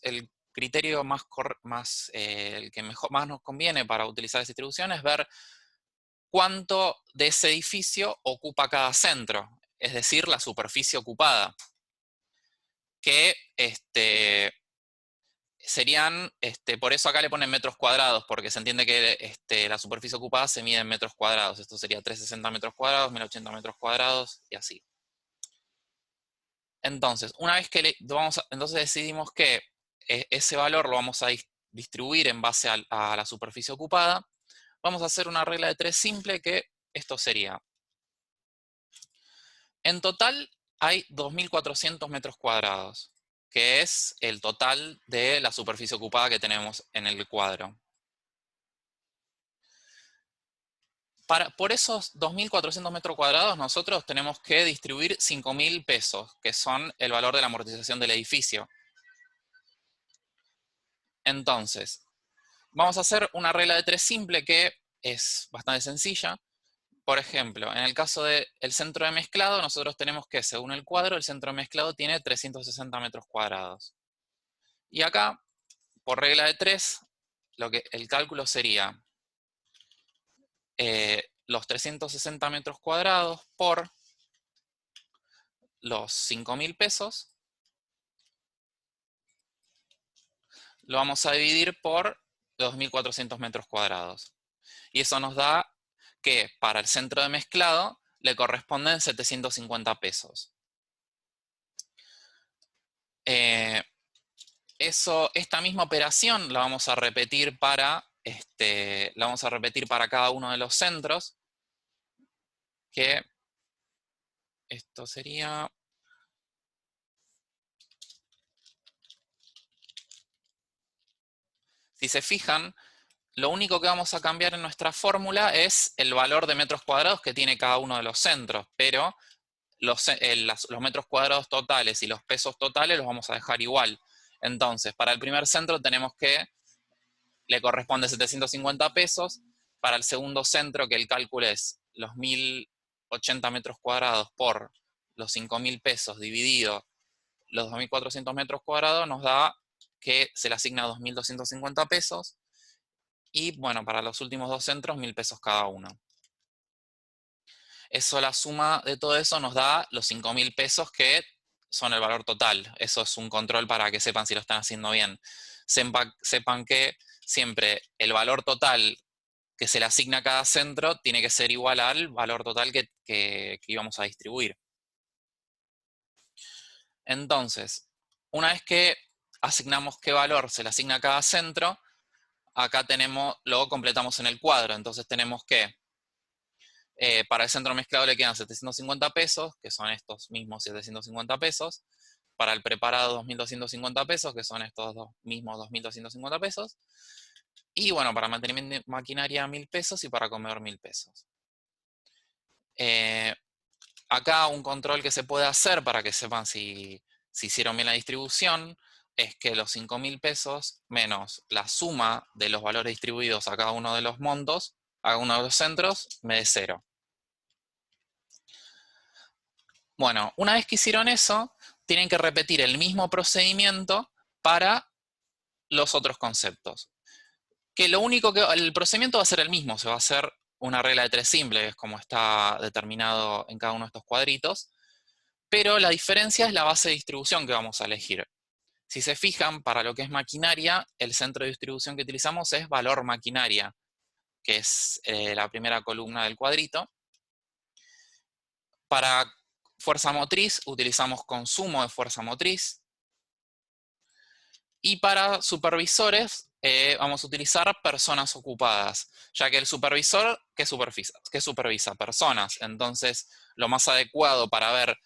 el criterio el que más nos conviene para utilizar esa distribución es ver cuánto de ese edificio ocupa cada centro, es decir, la superficie ocupada, que serían, por eso acá le ponen metros cuadrados, porque se entiende que la superficie ocupada se mide en metros cuadrados. Esto sería 360 metros cuadrados, 1080 metros cuadrados, y así. Entonces, una vez que entonces decidimos que ese valor lo vamos a distribuir en base a la superficie ocupada, vamos a hacer una regla de 3 simple, que esto sería: en total hay 2.400 metros cuadrados, que es el total de la superficie ocupada que tenemos en el cuadro. Por esos 2.400 metros cuadrados nosotros tenemos que distribuir 5.000 pesos, que son el valor de la amortización del edificio. Entonces, vamos a hacer una regla de 3 simple que es bastante sencilla. Por ejemplo, en el caso del centro de mezclado, nosotros tenemos que, según el cuadro, el centro de mezclado tiene 360 metros cuadrados. Y acá, por regla de 3, el cálculo sería los 360 metros cuadrados por los 5.000 pesos, lo vamos a dividir por 2.400 metros cuadrados. Y eso nos da que para el centro de mezclado le corresponden 750 pesos. esta misma operación la vamos a repetir para cada uno de los centros, que esto sería... Si se fijan, lo único que vamos a cambiar en nuestra fórmula es el valor de metros cuadrados que tiene cada uno de los centros, pero los metros cuadrados totales y los pesos totales los vamos a dejar igual. Entonces, para el primer centro tenemos que le corresponde 750 pesos, para el segundo centro, que el cálculo es los 1080 metros cuadrados por los 5.000 pesos dividido los 2.400 metros cuadrados, nos da que se le asigna 2.250 pesos, y bueno, para los últimos dos centros, 1.000 pesos cada uno. Eso, la suma de todo eso nos da los 5.000 pesos que son el valor total. Eso es un control para que sepan si lo están haciendo bien. Sepan que siempre el valor total que se le asigna a cada centro tiene que ser igual al valor total que íbamos a distribuir. Entonces, una vez que asignamos qué valor se le asigna a cada centro, acá luego completamos en el cuadro. Entonces tenemos que para el centro mezclado le quedan 750 pesos, que son estos mismos 750 pesos. Para el preparado 2.250 pesos, que son estos mismos 2.250 pesos. Y bueno, para mantenimiento de maquinaria 1.000 pesos y para comedor 1.000 pesos. Acá un control que se puede hacer para que sepan si hicieron bien la distribución es que los 5.000 pesos menos la suma de los valores distribuidos a cada uno de los montos, a uno de los centros, me dé 0. Bueno, una vez que hicieron eso, tienen que repetir el mismo procedimiento para los otros conceptos. Que el procedimiento va a ser el mismo, se va a hacer una regla de 3 simple, que es como está determinado en cada uno de estos cuadritos, pero la diferencia es la base de distribución que vamos a elegir. Si se fijan, para lo que es maquinaria, el centro de distribución que utilizamos es valor maquinaria, que es la primera columna del cuadrito. Para fuerza motriz utilizamos consumo de fuerza motriz. Y para supervisores vamos a utilizar personas ocupadas, ya que el supervisor, ¿qué supervisa? Personas. Entonces, lo más adecuado para ver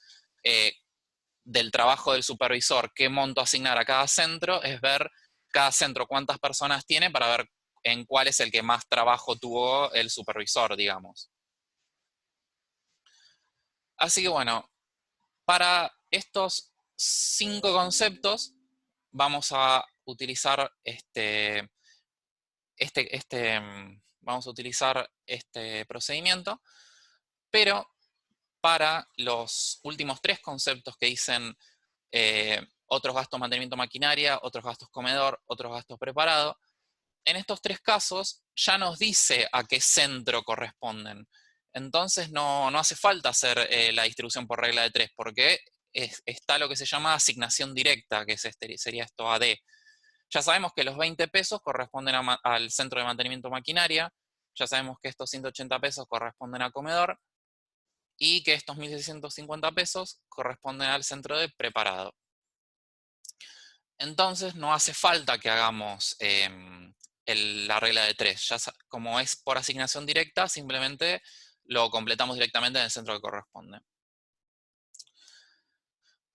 del trabajo del supervisor qué monto asignar a cada centro es ver cada centro cuántas personas tiene para ver en cuál es el que más trabajo tuvo el supervisor, digamos. Así que bueno, para estos 5 conceptos vamos a utilizar vamos a utilizar este procedimiento, pero para los últimos 3 conceptos que dicen otros gastos mantenimiento maquinaria, otros gastos comedor, otros gastos preparado, en estos 3 casos ya nos dice a qué centro corresponden. Entonces no hace falta hacer la distribución por regla de 3, porque está lo que se llama asignación directa, que sería esto AD. Ya sabemos que los 20 pesos corresponden al centro de mantenimiento maquinaria, ya sabemos que estos 180 pesos corresponden a comedor, y que estos 1.650 pesos corresponden al centro de preparado. Entonces no hace falta que hagamos la regla de 3. Ya como es por asignación directa, simplemente lo completamos directamente en el centro que corresponde.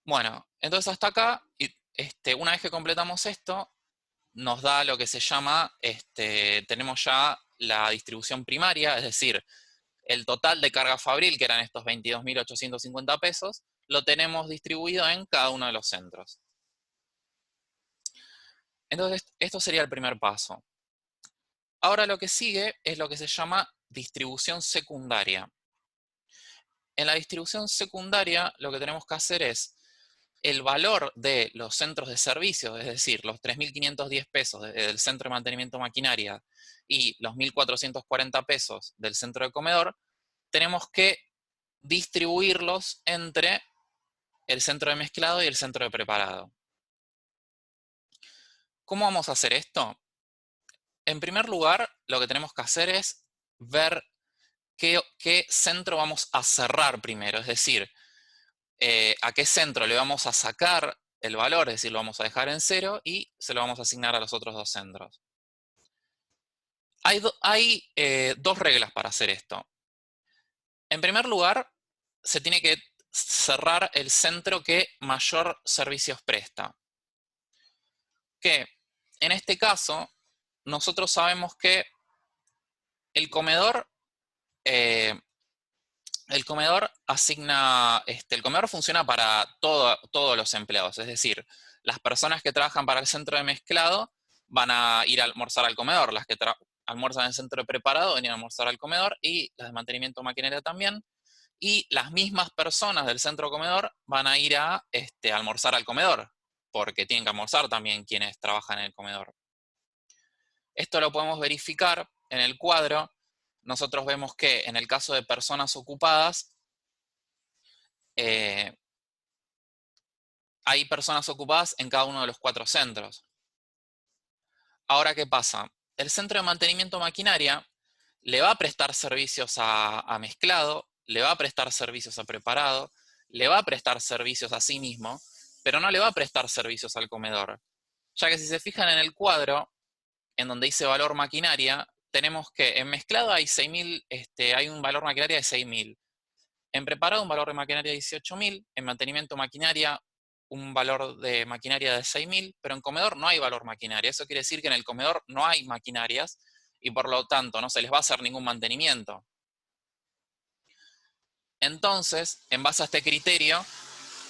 Bueno, entonces hasta acá, una vez que completamos esto, nos da lo que se llama, tenemos ya la distribución primaria, es decir, el total de carga fabril, que eran estos 22.850 pesos, lo tenemos distribuido en cada uno de los centros. Entonces, esto sería el primer paso. Ahora lo que sigue es lo que se llama distribución secundaria. En la distribución secundaria, lo que tenemos que hacer es el valor de los centros de servicios, es decir, los 3.510 pesos del centro de mantenimiento maquinaria y los 1.440 pesos del centro de comedor, tenemos que distribuirlos entre el centro de mezclado y el centro de preparado. ¿Cómo vamos a hacer esto? En primer lugar, lo que tenemos que hacer es ver qué centro vamos a cerrar primero, es decir, a qué centro le vamos a sacar el valor, es decir, lo vamos a dejar en 0 y se lo vamos a asignar a los otros dos centros. Hay dos reglas para hacer esto. En primer lugar, se tiene que cerrar el centro que mayor servicios presta. Que en este caso, nosotros sabemos que el comedor asigna, el comedor funciona para todos los empleados, es decir, las personas que trabajan para el centro de mezclado van a ir a almorzar al comedor, las que almuerzan en el centro de preparado van a ir a almorzar al comedor, y las de mantenimiento maquinaria también, y las mismas personas del centro comedor van a ir a almorzar al comedor, porque tienen que almorzar también quienes trabajan en el comedor. Esto lo podemos verificar en el cuadro. Nosotros vemos que en el caso de personas ocupadas, hay personas ocupadas en cada uno de los 4 centros. Ahora, ¿qué pasa? El centro de mantenimiento maquinaria le va a prestar servicios a mezclado, le va a prestar servicios a preparado, le va a prestar servicios a sí mismo, pero no le va a prestar servicios al comedor. Ya que si se fijan en el cuadro, en donde dice valor maquinaria, tenemos que en mezclado hay 6.000, hay un valor maquinaria de 6.000. En preparado un valor de maquinaria de 18.000, en mantenimiento maquinaria un valor de maquinaria de 6.000, pero en comedor no hay valor maquinaria. Eso quiere decir que en el comedor no hay maquinarias y por lo tanto no se les va a hacer ningún mantenimiento. Entonces, en base a este criterio,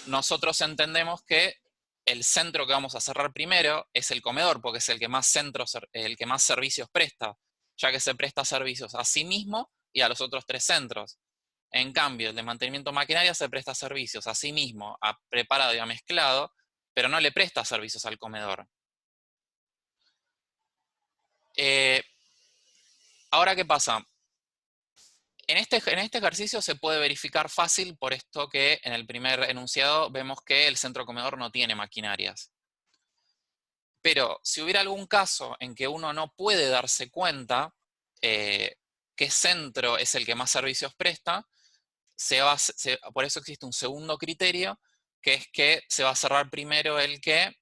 nosotros entendemos que el centro que vamos a cerrar primero es el comedor, porque es el que más servicios presta, ya que se presta servicios a sí mismo y a los otros 3 centros. En cambio, el de mantenimiento maquinaria se presta servicios a sí mismo, a preparado y a mezclado, pero no le presta servicios al comedor. Ahora, ¿qué pasa? En este ejercicio se puede verificar fácil, por esto que en el primer enunciado vemos que el centro comedor no tiene maquinarias. Pero si hubiera algún caso en que uno no puede darse cuenta qué centro es el que más servicios presta, por eso existe un segundo criterio, que es que se va a cerrar primero el que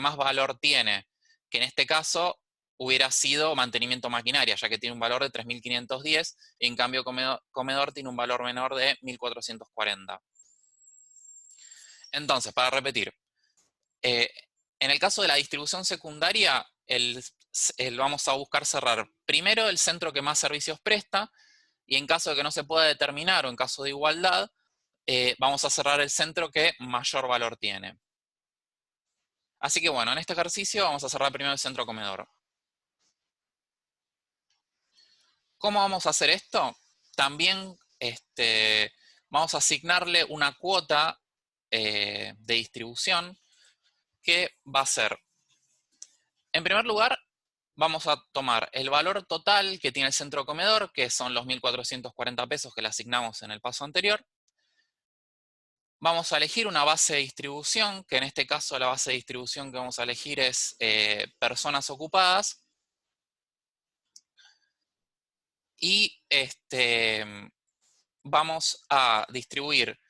más valor tiene, que en este caso hubiera sido mantenimiento maquinaria, ya que tiene un valor de 3.510, y en cambio comedor tiene un valor menor de 1.440. Entonces, para repetir, en el caso de la distribución secundaria, vamos a buscar cerrar primero el centro que más servicios presta, y en caso de que no se pueda determinar o en caso de igualdad, vamos a cerrar el centro que mayor valor tiene. Así que bueno, en este ejercicio vamos a cerrar primero el centro comedor. ¿Cómo vamos a hacer esto? También vamos a asignarle una cuota de distribución que va a ser, en primer lugar, vamos a tomar el valor total que tiene el centro comedor, que son los 1.440 pesos que le asignamos en el paso anterior. Vamos a elegir una base de distribución, que en este caso la base de distribución que vamos a elegir es personas ocupadas. Y vamos a distribuir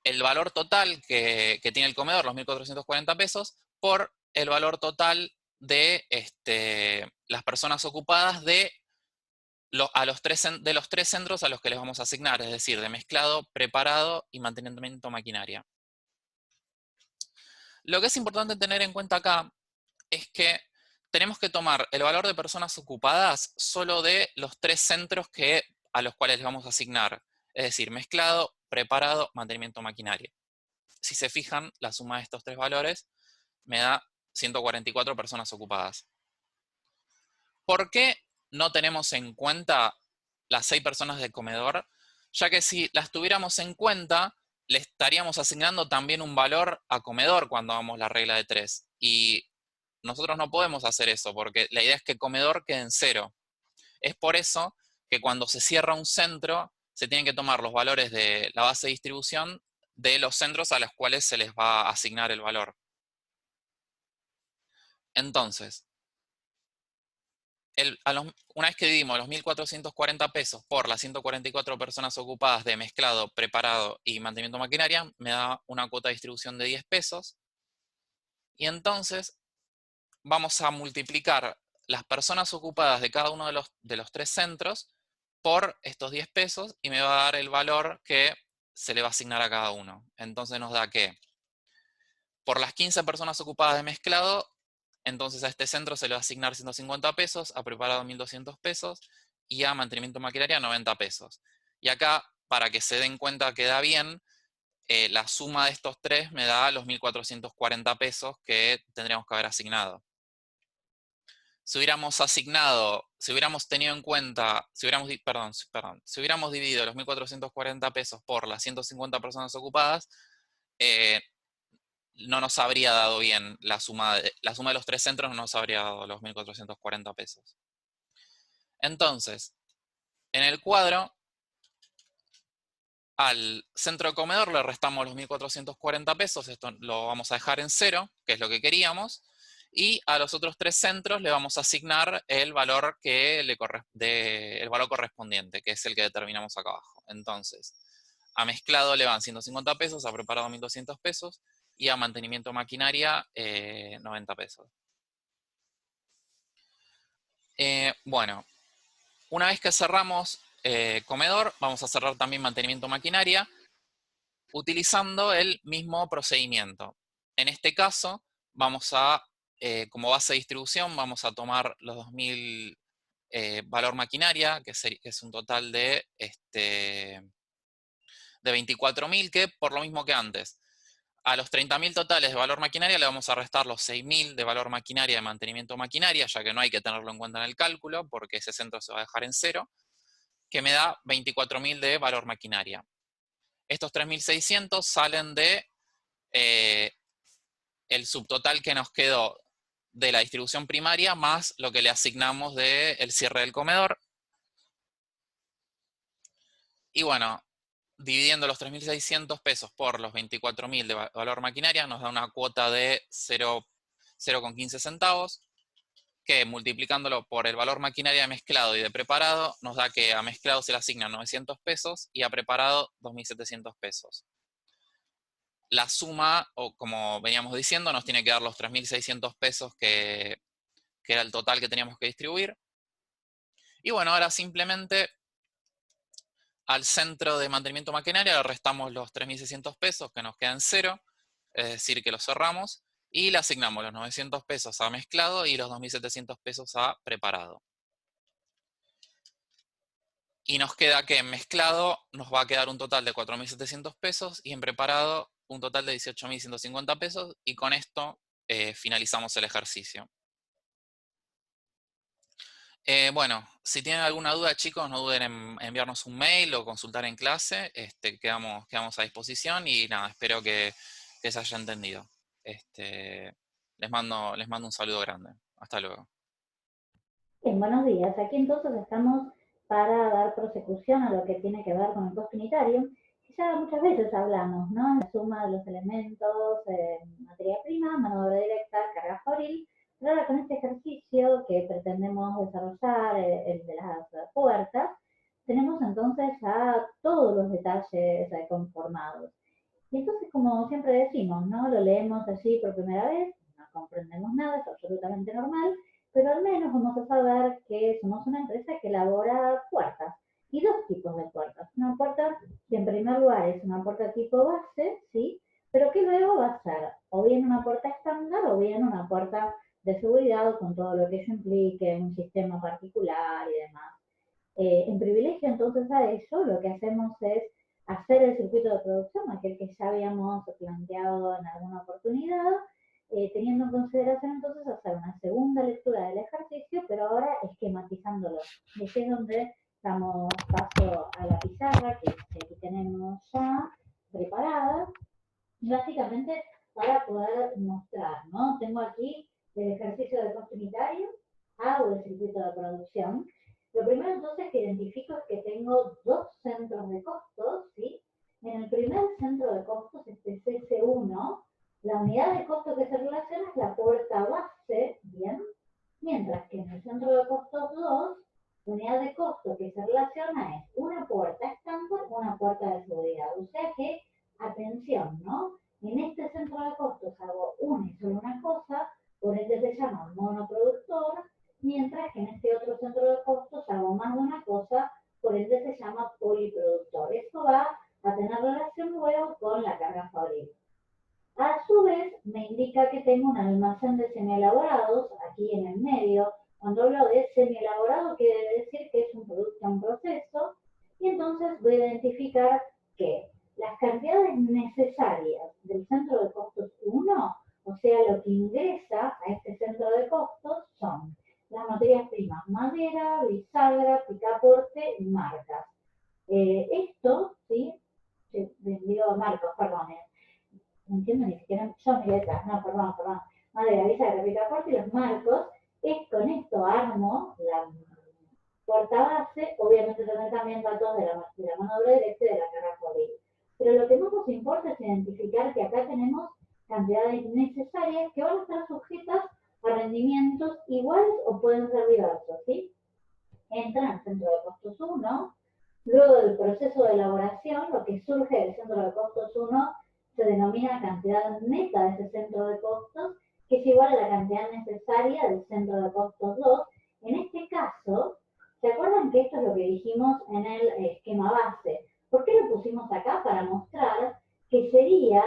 el valor total que tiene el comedor, los 1.440 pesos, por el valor total de las personas ocupadas de los 3 centros a los que les vamos a asignar, es decir, de mezclado, preparado y mantenimiento maquinaria. Lo que es importante tener en cuenta acá es que tenemos que tomar el valor de personas ocupadas solo de los 3 centros a los cuales les vamos a asignar, es decir, mezclado, preparado, mantenimiento maquinaria. Si se fijan, la suma de estos 3 valores me da 144 personas ocupadas. ¿Por qué no tenemos en cuenta las 6 personas de comedor? Ya que si las tuviéramos en cuenta, le estaríamos asignando también un valor a comedor cuando hagamos la regla de 3. Y nosotros no podemos hacer eso, porque la idea es que comedor quede en 0. Es por eso que cuando se cierra un centro, se tienen que tomar los valores de la base de distribución de los centros a los cuales se les va a asignar el valor. Entonces, una vez que dividimos los 1.440 pesos por las 144 personas ocupadas de mezclado, preparado y mantenimiento de maquinaria, me da una cuota de distribución de 10 pesos. Y entonces vamos a multiplicar las personas ocupadas de cada uno de los 3 centros por estos 10 pesos y me va a dar el valor que se le va a asignar a cada uno. Entonces nos da que por las 15 personas ocupadas de mezclado, entonces a este centro se le va a asignar 150 pesos, a preparado 1.200 pesos y a mantenimiento de maquinaria 90 pesos. Y acá, para que se den cuenta que da bien, la suma de estos tres me da los 1.440 pesos que tendríamos que haber asignado. Si hubiéramos asignado, si hubiéramos tenido en cuenta, si hubiéramos dividido los 1.440 pesos por las 150 personas ocupadas, no nos habría dado bien la suma de los 3 centros, no nos habría dado los 1.440 pesos. Entonces, en el cuadro, al centro de comedor le restamos los 1.440 pesos, esto lo vamos a dejar en 0, que es lo que queríamos, y a los otros 3 centros le vamos a asignar el valor, el valor correspondiente, que es el que determinamos acá abajo. Entonces, a mezclado le van 150 pesos, a preparado 1.200 pesos, y a mantenimiento de maquinaria 90 pesos. Bueno, una vez que cerramos comedor, vamos a cerrar también mantenimiento de maquinaria, utilizando el mismo procedimiento. En este caso, vamos a, como base de distribución, vamos a tomar los 2.000 valor maquinaria, que es un total de 24.000, que por lo mismo que antes. A los 30.000 totales de valor maquinaria le vamos a restar los 6.000 de valor maquinaria de mantenimiento de maquinaria, ya que no hay que tenerlo en cuenta en el cálculo, porque ese centro se va a dejar en 0, que me da 24.000 de valor maquinaria. Estos 3.600 salen de el subtotal que nos quedó de la distribución primaria, más lo que le asignamos del cierre del comedor. Y bueno, dividiendo los 3.600 pesos por los 24.000 de valor maquinaria, nos da una cuota de 0,15 centavos, que multiplicándolo por el valor maquinaria de mezclado y de preparado, nos da que a mezclado se le asignan 900 pesos y a preparado 2.700 pesos. La suma, o como veníamos diciendo, nos tiene que dar los 3.600 pesos que era el total que teníamos que distribuir. Y bueno, ahora simplemente al centro de mantenimiento maquinaria le restamos los 3.600 pesos, que nos quedan 0, es decir, que los cerramos, y le asignamos los 900 pesos a mezclado y los 2.700 pesos a preparado. Y nos queda que en mezclado nos va a quedar un total de 4.700 pesos y en preparado un total de 18.150 pesos, y con esto finalizamos el ejercicio. Bueno, si tienen alguna duda, chicos, no duden en enviarnos un mail o consultar en clase. Quedamos a disposición y nada, espero que se haya entendido. Les mando un saludo grande. Hasta luego. Bien, buenos días. Aquí entonces estamos para dar prosecución a lo que tiene que ver con el costo unitario. Ya muchas veces hablamos, ¿no? La suma de los elementos, materia prima, mano de obra directa, carga fabril. Pero ahora con este ejercicio que pretendemos desarrollar, el de las puertas, tenemos entonces ya todos los detalles conformados. Y entonces, como siempre decimos, ¿no? Lo leemos allí por primera vez, no comprendemos nada, es absolutamente normal, pero al menos vamos a saber que somos una empresa que elabora puertas, y dos tipos de puertas. Una puerta que en primer lugar es una puerta tipo base, ¿sí? Pero que luego va a ser o bien una puerta estándar o bien una puerta de seguridad con todo lo que eso implique, un sistema particular y demás. En privilegio entonces a eso, lo que hacemos es hacer el circuito de producción, aquel que ya habíamos planteado en alguna oportunidad, teniendo en consideración entonces hacer una segunda lectura del ejercicio, pero ahora esquematizándolo. Y aquí es donde damos paso a la pizarra, que aquí tenemos ya preparada, y básicamente para poder mostrar, ¿no? Tengo aquí el ejercicio de costo unitario, hago el circuito de producción. Lo primero entonces que identifico es que tengo dos centros de costos, ¿sí? En el primer centro de costos, este CC1, la unidad de costo que se relaciona es la puerta base, ¿bien? Mientras que en el centro de costos unidad de costo que se relaciona es una puerta estándar, una puerta de seguridad. O sea que, atención, ¿no? En este centro de costos hago una y solo una cosa, por ende se llama monoproductor, mientras que en este otro centro de costos hago más de una cosa, por ende se llama poliproductor. Esto va a tener relación luego con la carga fabril. A su vez, me indica que tengo un almacén de semielaborados aquí en el medio. Cuando hablo de semielaborado, quiere decir que es un producto en proceso, y entonces voy a identificar que las cantidades necesarias del centro de costos 1, o sea, lo que ingresa a este centro de costos, son las materias primas: madera, bisagra, picaporte y marcas. Esto, ¿sí? Digo marcos, perdón. No entiendo ni siquiera yo mi letra. No, perdón. Madera, bisagra, picaporte y los marcos. Con esto armo la puerta base. Obviamente tener también datos de la mano de obra directa y de la carga fabril. Pero lo que más nos importa es identificar que acá tenemos cantidades necesarias que van a estar sujetas a rendimientos iguales o pueden ser diversos, ¿sí? Entra en el centro de costos 1, luego del proceso de elaboración, lo que surge del centro de costos 1 se denomina cantidad neta de ese centro de costos, que es igual a la cantidad necesaria del centro de costos 2. En este caso, ¿se acuerdan que esto es lo que dijimos en el esquema base? ¿Por qué lo pusimos acá? Para mostrar que sería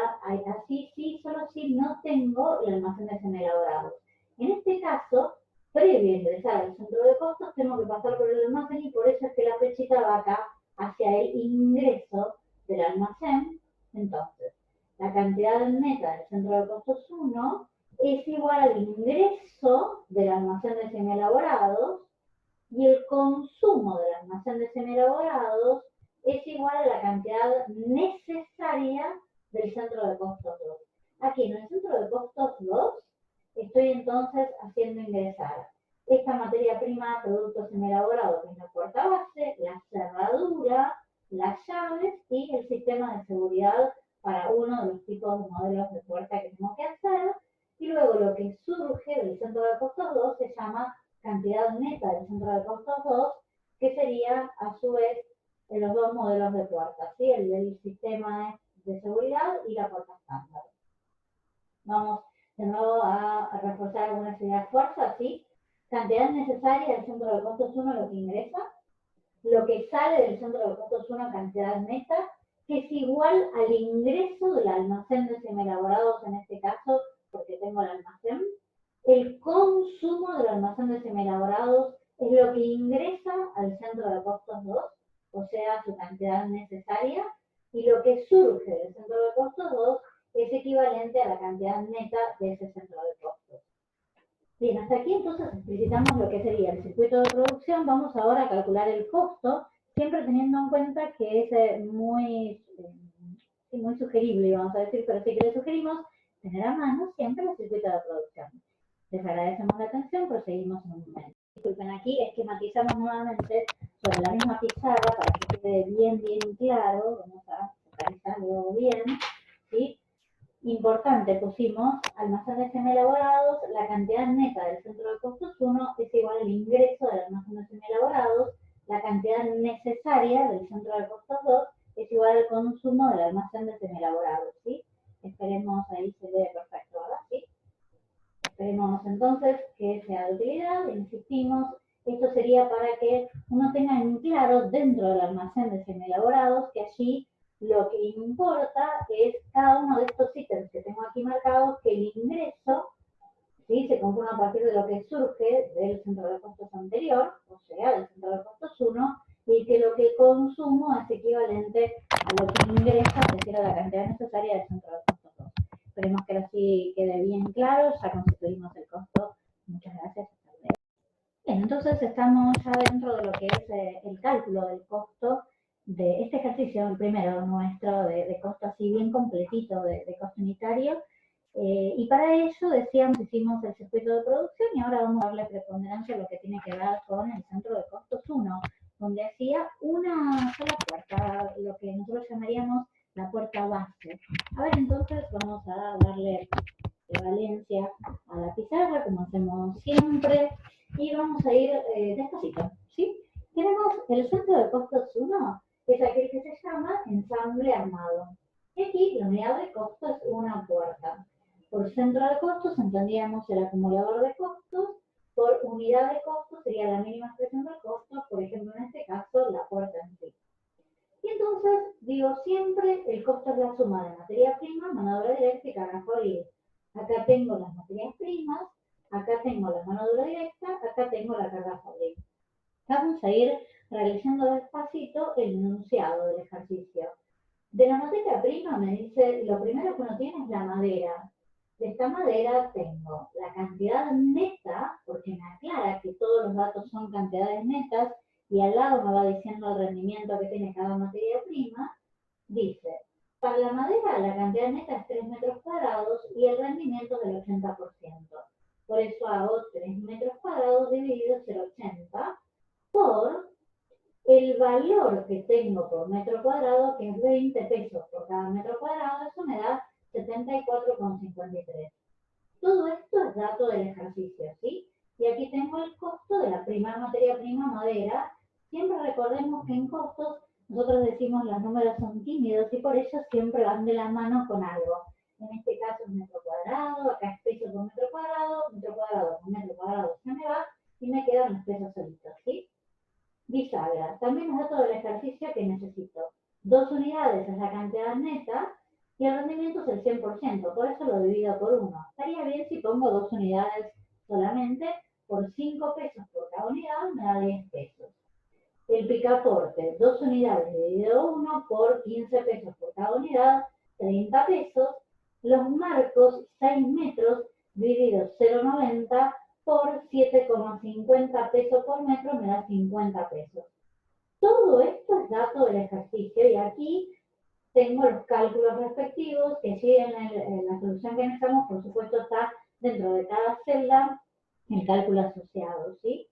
así, sí, solo si no tengo el almacén de semielaborados. En este caso, previo a ingresar al centro de costos, tengo que pasar por el almacén, y por eso es que la flechita va acá hacia el ingreso del almacén. Entonces, la cantidad neta del centro de costos 1 es igual al ingreso del almacén de semielaborados, y el consumo del almacén de semielaborados es igual a la cantidad necesaria del centro de costos 2. Aquí en el centro de costos 2 estoy entonces haciendo ingresar esta materia prima, producto semielaborado, que es la puerta base, la cerradura, las llaves y el sistema de seguridad para uno de los tipos de modelos de puerta que tengo que hacer. Y luego lo que surge del centro de costos 2 se llama cantidad neta del centro de costos 2, que sería a su vez en los dos modelos de puertas, ¿sí? El del sistema de seguridad y la puerta estándar. Vamos de nuevo a reforzar algunas ideas fuerzas, ¿sí? Cantidad necesaria del centro de costos 1, lo que ingresa, lo que sale del centro de costos 1, cantidad neta, que es igual al ingreso del almacén de semielaborados, en este caso, porque tengo el almacén. El consumo del almacén de semielaborados es lo que ingresa al centro de costos 2, o sea, su cantidad necesaria, y lo que surge del centro de costos 2 es equivalente a la cantidad neta de ese centro de costos. Bien, hasta aquí entonces explicitamos lo que sería el circuito de producción. Vamos ahora a calcular el costo, siempre teniendo en cuenta que es muy sugerible, vamos a decir, pero sí que le sugerimos tener a mano siempre el circuito de producción. Les agradecemos la atención, proseguimos en un momento. Disculpen, aquí esquematizamos nuevamente sobre la misma pizarra para que quede bien claro. Vamos a focalizarlo bien, ¿sí? Importante, pusimos almacén de semielaborados, la cantidad neta del centro de costos 1 es igual al ingreso del almacén de semielaborados, la cantidad necesaria del centro de costos 2 es igual al consumo del almacén de semielaborados, ¿sí? Esperemos, ahí se ve perfecto, ¿verdad? ¿Sí? Esperemos entonces que sea de utilidad. Insistimos, esto sería para que uno tenga en claro dentro del almacén de semielaborados que allí lo que importa es cada uno de estos ítems que tengo aquí marcados, que el ingreso, ¿sí?, se compone a partir de lo que surge del centro de costos anterior, o sea, del centro de costos 1, y que lo que consumo es equivalente a lo que ingresa, es decir, a la cantidad necesaria del centro de costos 2. Esperemos que así quede bien claro, ya constituimos el costo. Muchas gracias. Bien, entonces estamos ya dentro de lo que es el cálculo del costo de este ejercicio, el primero nuestro de costo así bien completito de costo unitario. Y para ello, decíamos, hicimos el circuito de producción y ahora vamos a darle preponderancia a lo que tiene que ver con el centro de costos 1, donde hacía una sola puerta, lo que nosotros llamaríamos la puerta base. A ver, entonces vamos a darle prevalencia a la pizarra, como hacemos siempre, y vamos a ir despacito, ¿sí? Tenemos el centro de costos 1, que es aquel que se llama ensamble armado. Y aquí la unidad de costo es una puerta. Por centro de costos entendíamos el acumulador de costos, por unidad de costo sería la mínima expresión del costo, por ejemplo en este caso la puerta en sí. Y entonces digo siempre el costo es la suma de materia prima, mano de obra directa y carga fabril. Acá tengo las materias primas, acá tengo la mano de obra directa, acá tengo la carga fabril. Vamos a ir realizando despacito el enunciado del ejercicio. De la materia prima me dice, lo primero que uno tiene es la madera. De esta madera tengo la cantidad neta, porque me aclara que todos los datos son cantidades netas, y al lado me va diciendo el rendimiento que tiene cada materia prima. Dice, para la madera la cantidad neta es 3 metros cuadrados y el rendimiento es del 80%. Por eso hago 3 metros cuadrados dividido 0,80 por el valor que tengo por metro cuadrado, que es 20 pesos por cada metro cuadrado, eso me da 74,53. Todo esto es dato del ejercicio, ¿sí? Y aquí tengo el costo de la primera materia prima madera. Siempre recordemos que en costos nosotros decimos los números son tímidos y por eso siempre van de la mano con algo. En este caso es metro cuadrado, acá es peso por metro cuadrado por metro cuadrado se me va y me quedan los pesos solitos, ¿sí? Bisagra. También los datos del ejercicio que necesito. 2 unidades es la cantidad neta y el rendimiento es el 100%, por eso lo divido por 1. Estaría bien si pongo 2 unidades solamente, por 5 pesos por cada unidad me da 10 pesos. El picaporte, 2 unidades dividido 1 por 15 pesos por cada unidad, 30 pesos. Los marcos, 6 metros dividido 0,90 por 7,50 pesos por metro me da 50 pesos. Todo esto es dato del ejercicio y aquí tengo los cálculos respectivos que sí en la solución que necesitamos, por supuesto, está dentro de cada celda el cálculo asociado, ¿sí?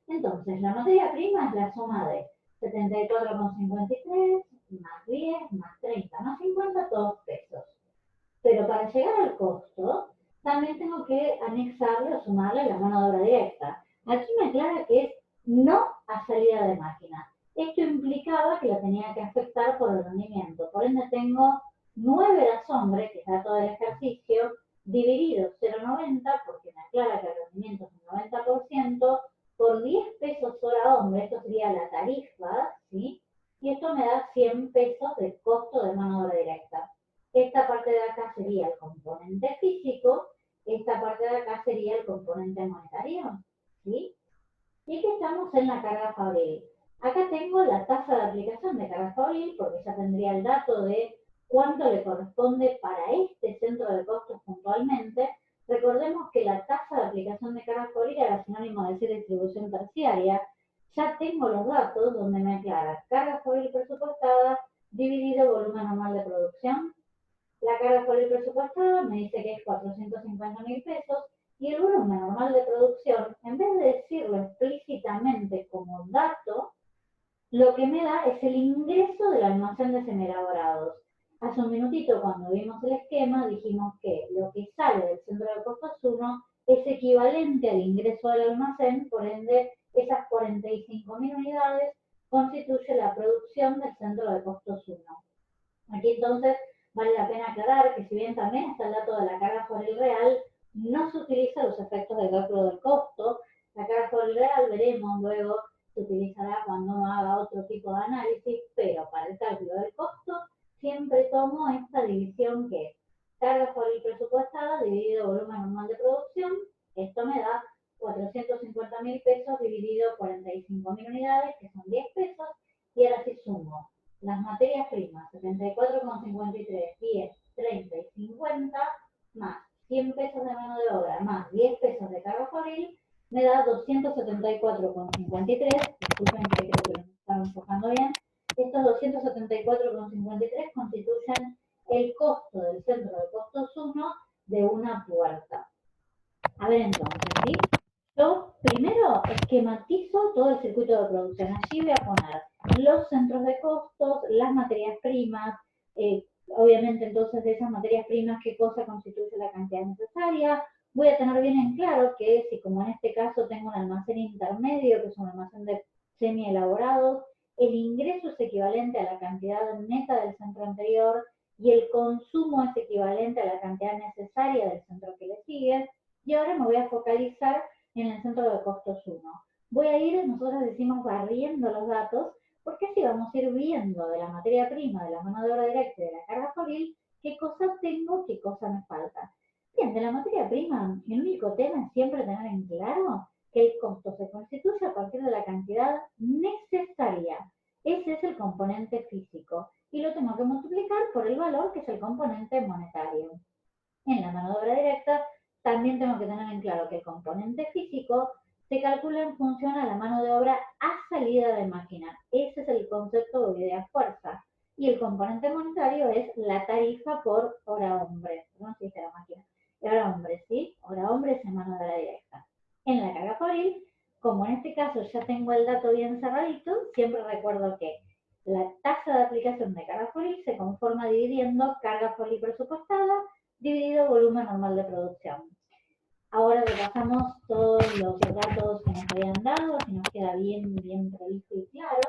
Entonces, la materia prima es la suma de 74,53 más 10 más 30 más 50, todos pesos. Pero para llegar al costo, también tengo que anexarle o sumarle la mano de obra directa. Aquí me aclara que es no a salida de máquina. Esto implicaba que la tenía que afectar por el rendimiento. Por ende tengo 9 horas hombre, que es dato del ejercicio, dividido 0,90, porque me aclara que el rendimiento es un 90%, por 10 pesos hora hombre, esto sería la tarifa, ¿sí? Y esto me da 100 pesos de costo de mano de obra directa. Esta parte de acá sería el componente físico, esta parte de acá sería el componente monetario, ¿sí? Y aquí estamos en la carga fabril. Acá tengo la tasa de aplicación de carga fabril, porque ya tendría el dato de cuánto le corresponde para este centro de costos puntualmente. Recordemos que la tasa de aplicación de carga fabril era sinónimo de decir distribución terciaria. Ya tengo los datos donde me aclara carga fabril presupuestada dividido volumen anual de producción. La carga fabril presupuestada me dice que es 450.000 pesos y el volumen normal de producción, en vez de decirlo explícitamente como dato, lo que me da es el ingreso del almacén de semielaborados. Hace un minutito, cuando vimos el esquema, dijimos que lo que sale del centro de costos 1 es equivalente al ingreso del almacén, por ende, esas 45.000 unidades constituye la producción del centro de costos 1. Aquí entonces vale la pena aclarar que si bien también está el dato de la carga fabril real, no se utiliza los efectos de cálculo del costo. La carga fabril real, veremos luego, se utilizará cuando uno haga otro tipo de análisis, pero para el cálculo del costo siempre tomo esta división que es carga fabril presupuestada dividido volumen normal de producción. Esto me da 450.000 pesos dividido 45.000 unidades, que son 10 pesos, y ahora sí sumo las materias primas, 74,53, 10, 30 y 50, más 100 pesos de mano de obra, más 10 pesos de carga fabril, me da 274,53, disculpen que creo que lo estaba enfocando bien, estos 274,53 constituyen el costo del centro de costos 1 de una puerta. A ver entonces, ¿sí? Yo primero esquematizo todo el circuito de producción. Allí voy a poner los centros de costos, las materias primas, obviamente entonces de esas materias primas qué cosa constituye la cantidad necesaria. Voy a tener bien en claro que si como en este caso tengo un almacén intermedio, que es un almacén de semi-elaborados, el ingreso es equivalente a la cantidad neta del centro anterior y el consumo es equivalente a la cantidad necesaria del centro que le sigue. Y ahora me voy a focalizar en el centro de costos 1. Voy a ir, nosotros decimos, barriendo los datos, porque así vamos a ir viendo de la materia prima, de la mano de obra directa y de la carga fabril, qué cosas tengo, qué cosas me faltan. Bien, de la materia prima, el único tema es siempre tener en claro que el costo se constituye a partir de la cantidad necesaria. Ese es el componente físico y lo tengo que multiplicar por el valor que es el componente monetario. En la mano de obra directa también tengo que tener en claro que el componente físico se calcula en función a la mano de obra a salida de máquina. Ese es el concepto de idea fuerza. Y el componente monetario es la tarifa por hora hombre. No sé si la máquina. Hora hombre, ¿sí? Hora hombre es en mano de obra directa. En la carga fabril, como en este caso ya tengo el dato bien cerradito, siempre recuerdo que la tasa de aplicación de carga fabril se conforma dividiendo carga fabril presupuestada dividido volumen normal de producción. Ahora repasamos todos los datos que nos habían dado, si nos queda bien prolijo y claro.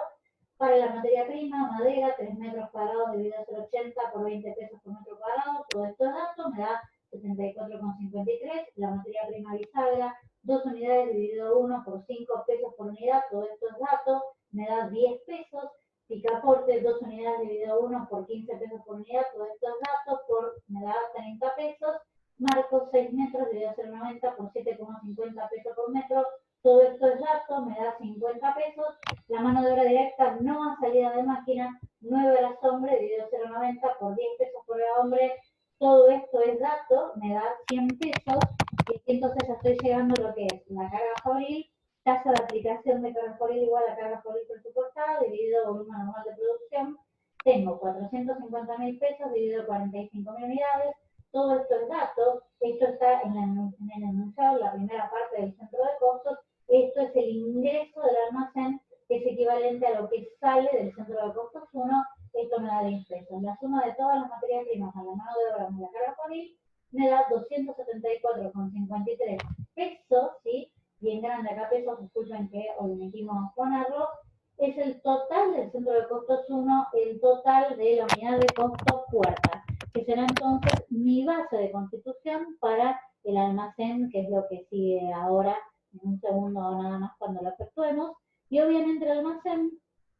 Para la materia prima, madera, 3 metros cuadrados dividido 0,80 por 20 pesos por metro cuadrado, todos estos datos me da 74,53. La materia prima bisagra, 2 unidades dividido 1 por 5 pesos por unidad, todos estos datos me da 10 pesos. Picaporte, 2 unidades dividido 1 por 15 pesos por unidad, todos estos datos me da 30 pesos. Marcos, 6 metros dividido 0,90 por 7,50 pesos por metro, todo esto es dato, me da 50 pesos. La mano de obra directa no a salida de máquina, 9 horas hombre dividido 0,90 por 10 pesos por hora hombre, todo esto es dato, me da 100 pesos. Y entonces ya estoy llegando a lo que es la carga fabril, tasa de aplicación de carga fabril igual a carga fabril presupuestada dividido volumen anual de producción. Tengo 450.000 pesos dividido 45.000 unidades. Todo esto es datos, esto está en el enunciado, la primera parte del centro de costos. Esto es el ingreso del almacén, que es equivalente a lo que sale del centro de costos 1. Esto me da 10 pesos. La suma de todas las materias primas a la mano de obra de la carga fabril me da 274,53 pesos, ¿sí? Bien grande acá pesos, disculpen que omitimos ponerlo. Es el total del centro de costos 1, el total de la unidad de costo puerta, que será entonces mi base de constitución para el almacén, que es lo que sigue ahora, en un segundo nada más cuando lo efectuemos. Y obviamente el almacén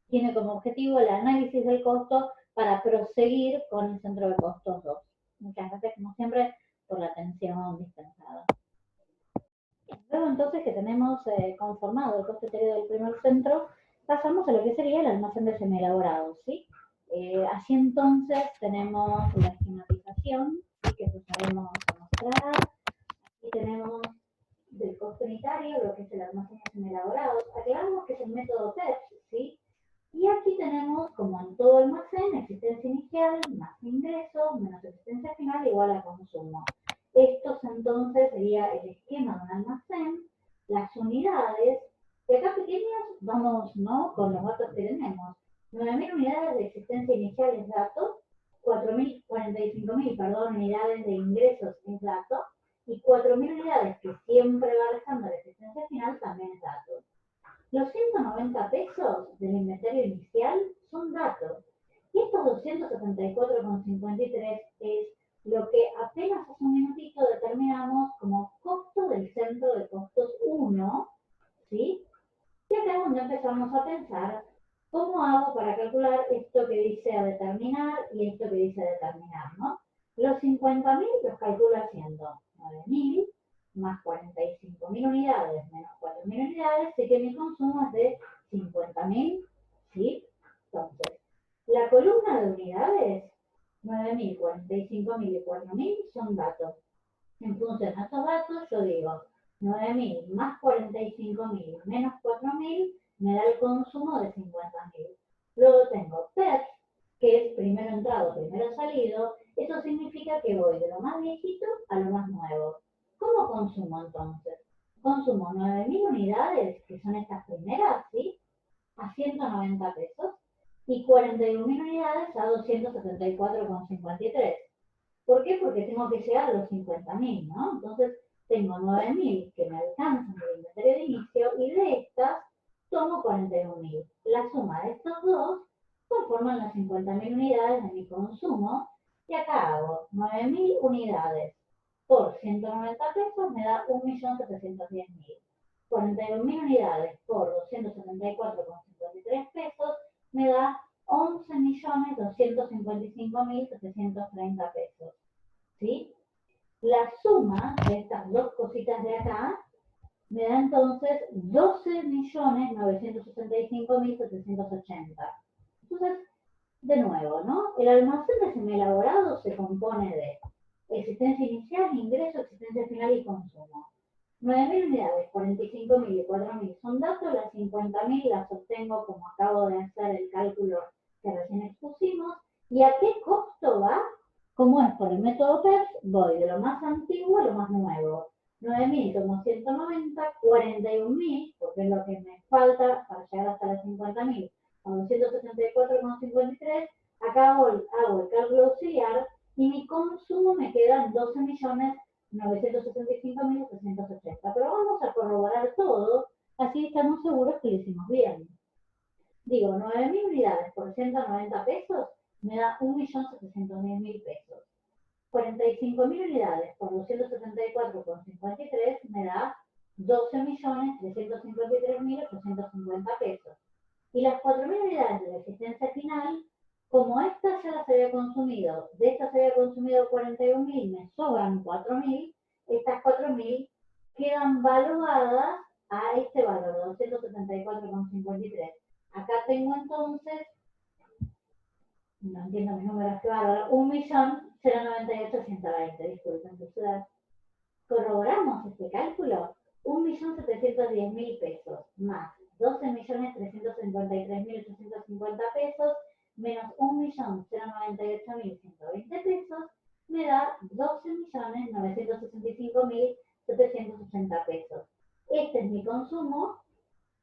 tiene como objetivo el análisis del costo para proseguir con el centro de costos 2. Muchas gracias, como siempre, por la atención dispensada. Luego entonces que tenemos conformado el costo etéreo del primer centro, pasamos a lo que sería el almacén de semielaborados, ¿sí? Así entonces tenemos la esquematización, ¿sí? Que pasaremos a mostrar. Aquí tenemos del costo unitario, lo que es el almacén de semielaborados. Aclaramos que es el método TEPS, ¿sí? Y aquí tenemos, como en todo almacén, existencia inicial más ingreso menos existencia final igual a consumo. Estos entonces sería el esquema de un almacén, las unidades, y acá pequeños vamos, ¿no?, con los datos que tenemos. 9.000 unidades de existencia inicial es dato, 45.000 unidades de ingresos es dato, y 4.000 unidades que siempre va restando la existencia final también es dato. Los 190 pesos del inventario inicial son datos. Y estos 274,53 es lo que apenas hace un minutito determinamos como costo del centro de costos 1, ¿sí? Y acá es donde empezamos a pensar cómo hago para calcular esto que dice a determinar y esto que dice a determinar, ¿no? Los 50.000 los calculo haciendo 9.000 más 45.000 unidades menos 4.000 unidades, sé que mi consumo es de 50.000, ¿sí? Entonces, la columna de unidades, 9.000, 45.000 y 4.000 son datos. En función de estos datos, yo digo 9.000 más 45.000 menos 4.000 me da el consumo de 50.000. Luego tengo PERS, que es primero entrado, primero salido. Eso significa que voy de lo más viejito a lo más nuevo. ¿Cómo consumo entonces? Consumo 9.000 unidades, que son estas primeras, ¿sí? A 190 pesos. Y 41.000 unidades a 274,53. ¿Por qué? Porque tengo que llegar a los 50.000, ¿no? Entonces, tengo 9.000 que me alcanzan del inventario de inicio y de estas tomo 41.000. La suma de estos dos conforman las 50.000 unidades de mi consumo y acá hago 9.000 unidades por 190 pesos me da 1.710.000. 41.000 unidades por 274,53 pesos me da 11.255.730 pesos. ¿Sí? La suma de estas dos cositas de acá me da entonces 12.965.780. Entonces, de nuevo, ¿no? El almacén de semielaborado se compone de existencia inicial, ingreso, existencia final y consumo. 9.000 unidades, 45.000 y 4.000 son datos, las 50.000 las obtengo como acabo de hacer el cálculo que recién expusimos. ¿Y a qué costo va? Como es por el método PEPS, voy de lo más antiguo a lo más nuevo. 9.000 como 190, 41.000, porque es lo que me falta para llegar hasta las 50.000, con 274,53, acá hago el cálculo auxiliar y mi consumo me queda en 12.965.780. Pero vamos a corroborar todo, así estamos seguros que lo hicimos bien. Digo, 9.000 unidades por 190 pesos me da 1.710.000 pesos. 45.000 unidades por 274,53 me da 12.353.850 pesos. Y las 4.000 unidades de la existencia final, como estas ya las había consumido, de estas había consumido 41.000, me sobran 4.000, estas 4.000 quedan valuadas a este valor, 274,53. Acá tengo entonces, no entiendo mis números, que bárbaro, 1.098.120, disculpen, entonces corroboramos este cálculo, 1.710.000 pesos más 12.353.850 pesos menos 1.098.120 pesos me da 12.965.780 pesos. Este es mi consumo.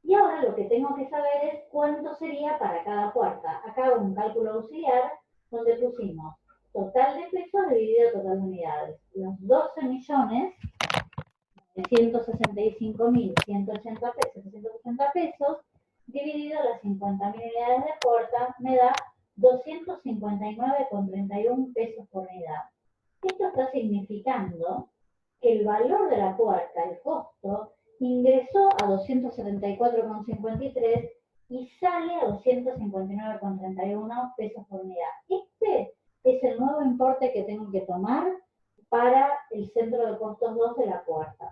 Y ahora lo que tengo que saber es cuánto sería para cada puerta. Acá hago un cálculo auxiliar donde pusimos total de pesos dividido total de unidades. Los 12.165.180 pesos dividido las 50.000 unidades de puerta me da 259,31 pesos por unidad. Esto está significando que el valor de la puerta, el costo, ingresó a 274,53 y sale a 259,31 pesos por unidad. Este es el nuevo importe que tengo que tomar para el centro de costos 2 de la puerta.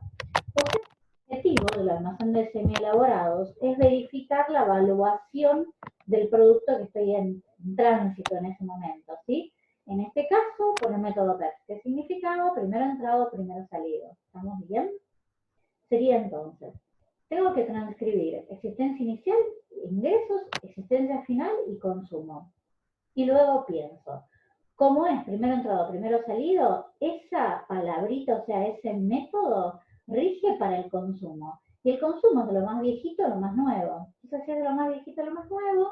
El objetivo del almacén de semielaborados es verificar la evaluación del producto que estoy en tránsito en ese momento, ¿sí? En este caso, por el método PEPS, que significaba primero entrado, primero salido. ¿Estamos bien? Sería entonces, tengo que transcribir existencia inicial, ingresos, existencia final y consumo. Y luego pienso, ¿cómo es primero entrado, primero salido? Esa palabrita, o sea, ese método rige para el consumo. Y el consumo es de lo más viejito a lo más nuevo. Entonces, si es de lo más viejito a lo más nuevo,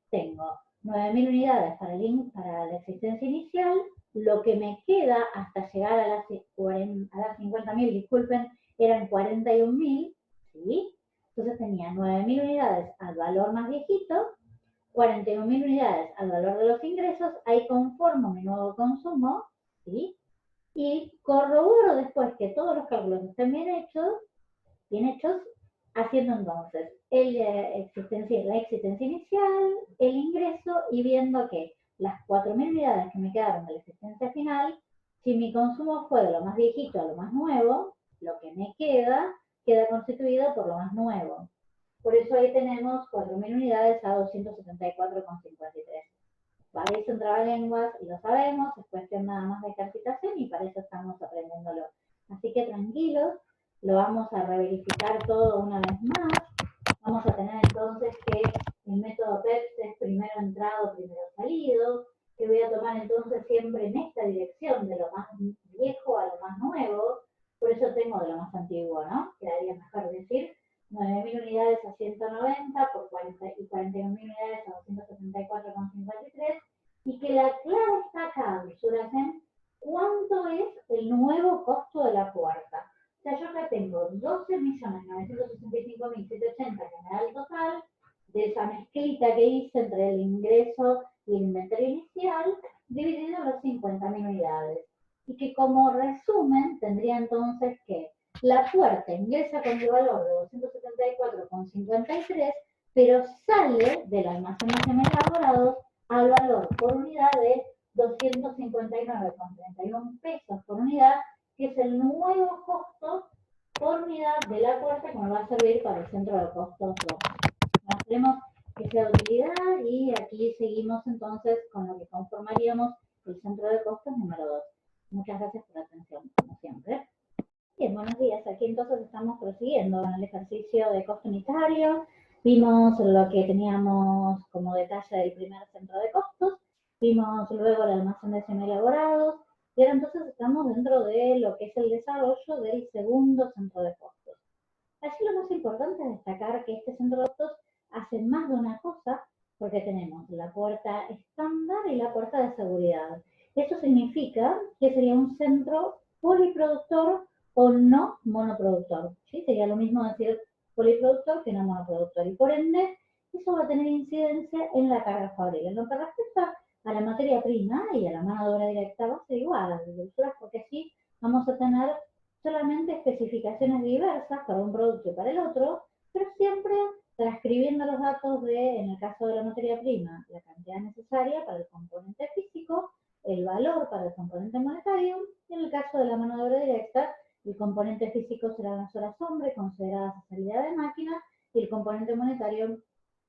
tengo 9.000 unidades para la existencia inicial, lo que me queda hasta llegar a las 50.000, disculpen, eran 41.000, ¿sí? Entonces tenía 9.000 unidades al valor más viejito, 41.000 unidades al valor de los ingresos, ahí conformo mi nuevo consumo, ¿sí? Y corroboro después que todos los cálculos estén bien hechos, haciendo entonces la existencia inicial, el ingreso y viendo que las 4.000 unidades que me quedaron de la existencia final, si mi consumo fue de lo más viejito a lo más nuevo, lo que me queda constituido por lo más nuevo. Por eso ahí tenemos 4.000 unidades a 274,53. Para eso en trabalenguas lo sabemos, es cuestión nada más de ejercitación y para eso estamos aprendiéndolo. Así que tranquilos, lo vamos a reverificar todo una vez más. Vamos a tener entonces que el método PEPS es primero entrado, primero salido, que voy a tomar entonces siempre en esta dirección, de lo más viejo a lo más nuevo, por eso tengo de lo más antiguo, ¿no? Quedaría mejor decir 9.000 unidades a 190 y 41.000 unidades a 274,53 y que la clave está acá, misuras en cuánto es el nuevo costo de la puerta. O sea, yo acá tengo 12.965.780 que me da el total, que hice entre el ingreso y el inventario inicial, dividido en las 50.000 unidades. Y que como resumen tendría entonces que la puerta ingresa con el valor de 274,53, pero sale del almacén de semielaborados al valor por unidad de 259,31 pesos por unidad, que es el nuevo costo por unidad de la puerta que nos va a servir para el centro de costos 2. Mostremos que sea de utilidad y aquí seguimos entonces con lo que conformaríamos el centro de costos número 2. Muchas gracias por la atención, como siempre. Bien, buenos días. Aquí entonces estamos prosiguiendo con el ejercicio de costo unitario. Vimos lo que teníamos como detalle del primer centro de costos, vimos luego el almacén de semielaborados, y ahora entonces estamos dentro de lo que es el desarrollo del segundo centro de costos. Así lo más importante es destacar que este centro de costos hace más de una cosa, porque tenemos la puerta estándar y la puerta de seguridad. Esto significa que sería un centro poliproductor o no monoproductor. ¿Sí? Sería lo mismo decir poliproductor que no monoproductor. Y por ende, eso va a tener incidencia en la carga fabril. En lo que respecta a la materia prima y a la mano de obra directa va a ser igual, porque así vamos a tener solamente especificaciones diversas para un producto y para el otro, pero siempre transcribiendo los datos de, en el caso de la materia prima, la cantidad necesaria para el componente físico, el valor para el componente monetario, y en el caso de la mano de obra directa, el componente físico será las horas hombre, consideradas a salida de máquina, y el componente monetario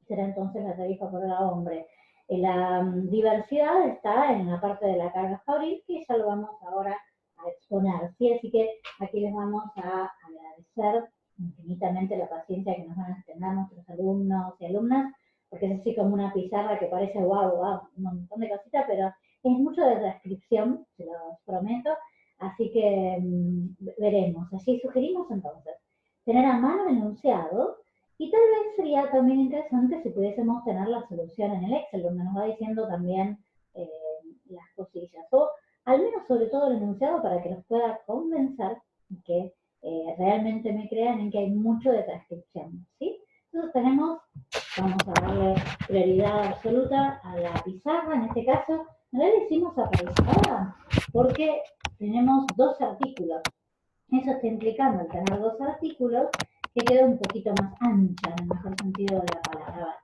será entonces la tarifa por hora hombre. La diversidad está en la parte de la carga fabril, que ya lo vamos ahora a exponer, ¿sí? Así que aquí les vamos a agradecer infinitamente la paciencia que nos van a tener nuestros alumnos y alumnas, porque es así como una pizarra que parece wow, un montón de cositas, pero es mucho de transcripción, se los prometo, así que veremos. Allí sugerimos entonces tener a mano el enunciado, y tal vez sería también interesante si pudiésemos tener la solución en el Excel, donde nos va diciendo también las cosillas, o al menos sobre todo el enunciado para que los pueda convencer que realmente me crean en que hay mucho de transcripción, ¿sí? Entonces vamos a darle prioridad absoluta a la pizarra, en este caso, no le decimos aparejada porque tenemos dos artículos. Eso está implicando el tener dos artículos que queda un poquito más ancha, en el mejor sentido de la palabra.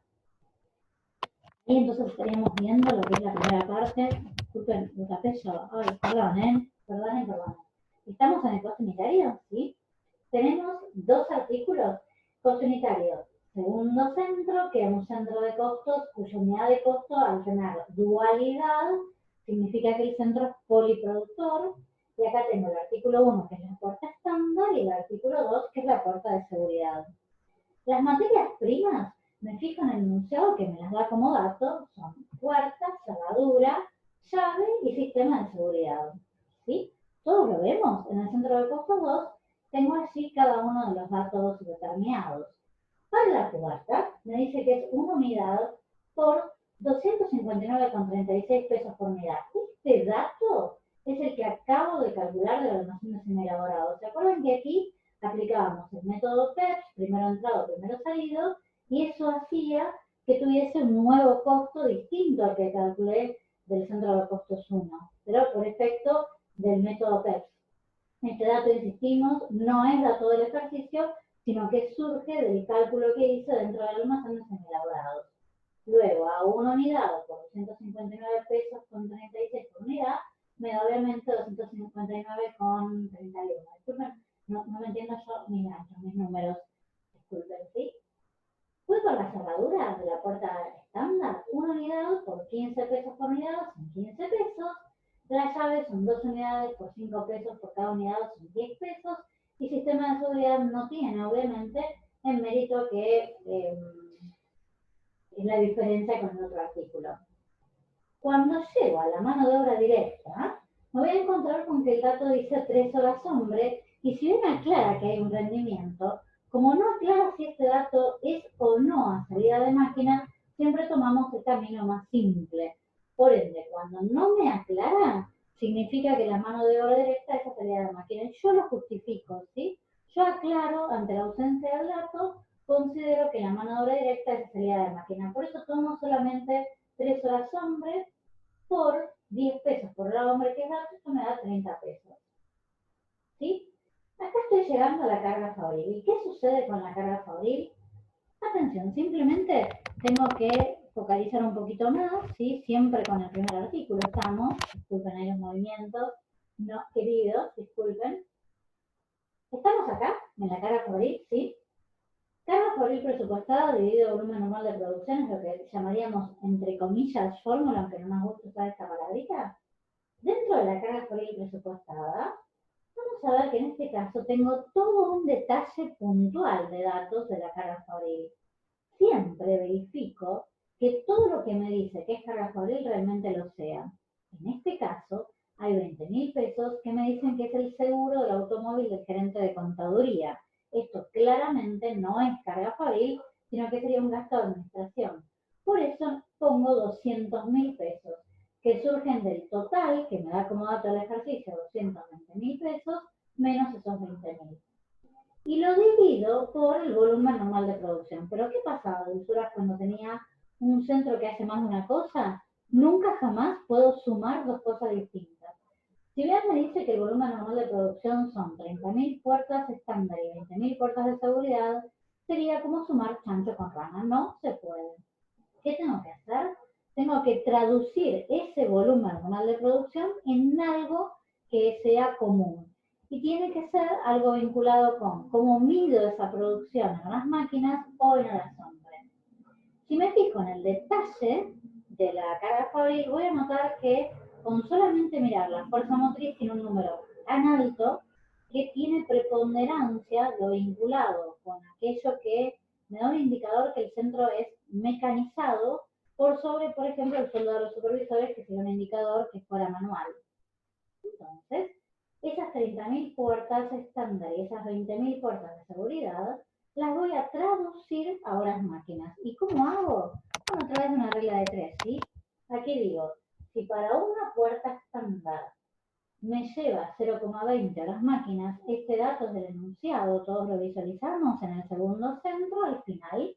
Y entonces estaríamos viendo lo que es la primera parte. Disculpen, lo tapé yo. Ay, perdonen. ¿Estamos en el costo unitario? Sí. Tenemos dos artículos. Costo unitario. Segundo centro, que es un centro de costos cuya unidad de costo, al tener dualidad, significa que el centro es poliproductor. Y acá tengo el artículo 1, que es la puerta estándar, y el artículo 2, que es la puerta de seguridad. Las materias primas, me fijo en el enunciado que me las da como dato, son puerta, cerradura, llave y sistema de seguridad. ¿Sí? Todos lo vemos. En el centro de costos 2 tengo allí cada uno de los datos determinados. Para la puerta me dice que es una unidad por 259,36 pesos por unidad. Este dato es el que acabo de calcular del almacén de semielaborados. ¿Se acuerdan que aquí aplicábamos el método PEPS, primero entrado, primero salido, y eso hacía que tuviese un nuevo costo distinto al que calculé del centro de costos 1, pero por efecto del método PEPS. Este dato, insistimos, no es dato del ejercicio, sino que surge del cálculo que hice dentro del almacén de semielaborados. Luego, a una unidad por 259 pesos con 36 por unidad, me da obviamente 259,31. Disculpen, no me entiendo yo mis números. Disculpen, ¿sí? Fui por la cerradura de la puerta estándar, una unidad por 15 pesos por unidad, son 15 pesos. Las llaves son 2 unidades por 5 pesos por cada unidad, son 10 pesos. Y sistema de seguridad no tiene, obviamente, en mérito que es la diferencia con el otro artículo. Cuando llego a la mano de obra directa, me voy a encontrar con que el dato dice 3 horas hombre, y si bien aclara que hay un rendimiento, como no aclara si este dato es o no a salida de máquina, siempre tomamos el camino más simple. Por ende, cuando no me aclara, significa que la mano de obra directa es a salida de máquina. Y yo lo justifico, ¿sí? Yo aclaro ante la ausencia del dato considero que la mano de obra directa es salida de máquina. Por eso tomo solamente 3 horas hombre por 10 pesos por hora hombre, que es dato, esto me da 30 pesos. ¿Sí? Acá estoy llegando a la carga fabril. ¿Y qué sucede con la carga fabril? Atención, simplemente tengo que focalizar un poquito más, ¿sí? Siempre con el primer artículo estamos, disculpen ahí los movimientos, no queridos, disculpen. Estamos acá, en la carga fabril, ¿sí? Carga fabril presupuestada dividido volumen normal de producción es lo que llamaríamos, entre comillas, fórmula, aunque no nos gusta usar esta palabrita. Dentro de la carga fabril presupuestada, vamos a ver que en este caso tengo todo un detalle puntual de datos de la carga fabril. Siempre verifico que todo lo que me dice que es carga fabril realmente lo sea. En este caso, hay 20.000 pesos que me dicen que es el seguro del automóvil del gerente de contaduría. Esto claramente no es carga fabril, sino que sería un gasto de administración. Por eso pongo 200.000 pesos, que surgen del total, que me da como dato el ejercicio 220.000 pesos, menos esos 20.000. Y lo divido por el volumen normal de producción. Pero ¿qué pasaba, Dulzura, cuando tenía un centro que hace más de una cosa? Nunca jamás puedo sumar dos cosas distintas. Si bien me dice que el volumen normal de producción son 30.000 puertas estándar y 20.000 puertas de seguridad, sería como sumar chancho con rana. No se puede. ¿Qué tengo que hacer? Tengo que traducir ese volumen normal de producción en algo que sea común. Y tiene que ser algo vinculado con cómo mido esa producción en las máquinas o en horas hombre. Si me fijo en el detalle de la carga fabril, voy a notar que con solamente mirar la fuerza motriz tiene un número tan alto que tiene preponderancia lo vinculado con aquello que me da un indicador que el centro es mecanizado por sobre, por ejemplo, el sueldo de los supervisores, que sería un indicador que fuera manual. Entonces, esas 30.000 puertas estándar y esas 20.000 puertas de seguridad las voy a traducir a horas máquinas. ¿Y cómo hago? Bueno, a través de una regla de 3, ¿sí? Aquí digo, si para una puerta estándar me lleva 0,20 horas máquinas, este dato es del enunciado, todos lo visualizamos en el segundo centro, al final.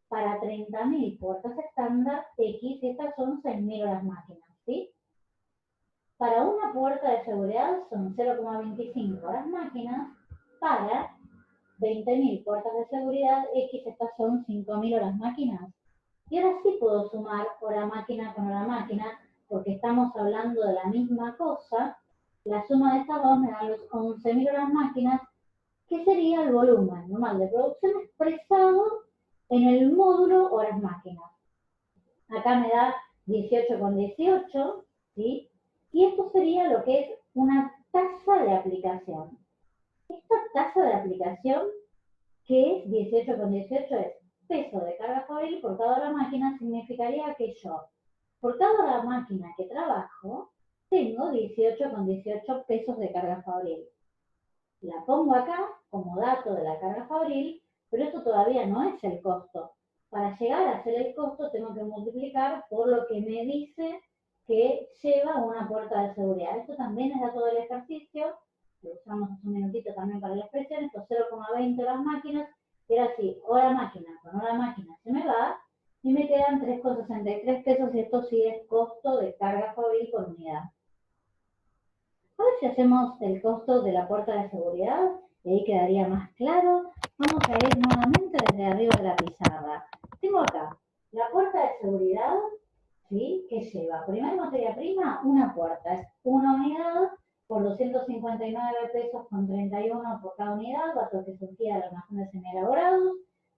Para 30.000 puertas estándar, X, estas son 6.000 horas máquinas, ¿sí? Para una puerta de seguridad son 0,25 horas máquinas, para 20.000 puertas de seguridad, X, estas son 5.000 horas máquinas. Y ahora sí puedo sumar hora máquina con hora máquina, porque estamos hablando de la misma cosa. La suma de estas dos me da los 11.000 horas máquinas, que sería el volumen normal de producción expresado en el módulo horas máquinas. Acá me da 18,18, ¿sí? Y esto sería lo que es una tasa de aplicación. Esta tasa de aplicación, que es 18,18, es peso de carga fabril por cada hora máquina, significaría que yo, por cada hora máquina que trabajo, tengo 18,18 pesos de carga fabril. La pongo acá como dato de la carga fabril, pero esto todavía no es el costo. Para llegar a hacer el costo tengo que multiplicar por lo que me dice que lleva una puerta de seguridad. Esto también es dato del ejercicio, lo usamos un minutito también para la expresión, estos 0,20 las máquinas, y era así, hora máquina con hora máquina se me va, y me quedan 3,63 pesos, y esto sí es costo de carga fabril por unidad. A ver si hacemos el costo de la puerta de seguridad, y ahí quedaría más claro. Vamos a ir nuevamente desde arriba de la pizarra. Tengo acá la puerta de seguridad, ¿sí? Que lleva, primera materia prima, una puerta. Es una unidad por 259 pesos con 31 por cada unidad, dato que surgía del almacén de semielaborados.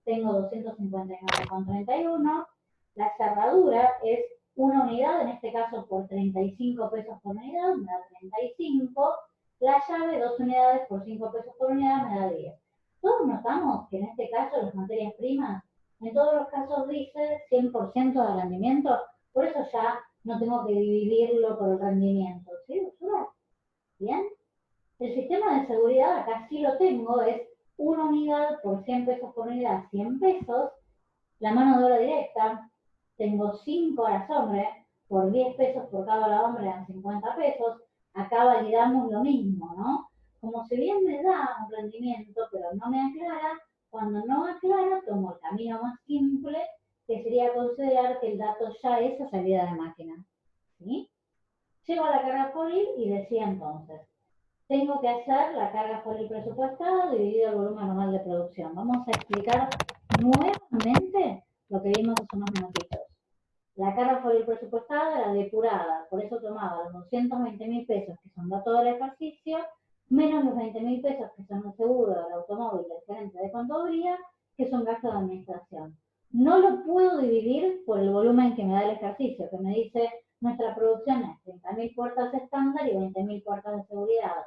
Tengo 259 con 31. La cerradura es una unidad, en este caso por 35 pesos por unidad, me da 35. La llave, 2 unidades por 5 pesos por unidad, me da 10. Todos notamos que en este caso las materias primas, en todos los casos dice 100% de rendimiento, por eso ya no tengo que dividirlo por el rendimiento. ¿Sí, doctora? ¿Bien? El sistema de seguridad, acá sí lo tengo, es una unidad por 100 pesos por unidad, 100 pesos. La mano de obra directa, tengo 5 horas hombre, por 10 pesos por cada hora hombre dan 50 pesos. Acá validamos lo mismo, ¿no? Como si bien me da un rendimiento, pero no me aclara Cuando no aclaro, tomo el camino más simple, que sería considerar que el dato ya es a salida de máquina. ¿Sí? Llego a la carga FOIL y decía entonces, tengo que hacer la carga FOIL presupuestada dividido el volumen anual de producción. Vamos a explicar nuevamente lo que vimos hace unos minutitos. La carga FOIL presupuestada era depurada, por eso tomaba los 220.000 pesos, que son datos del ejercicio, menos los 20.000 pesos, que son el seguro del automóvil del gerente de contaduría, que son gastos de administración. No lo puedo dividir por el volumen que me da el ejercicio, que me dice nuestra producción es 30.000 puertas estándar y 20.000 puertas de seguridad.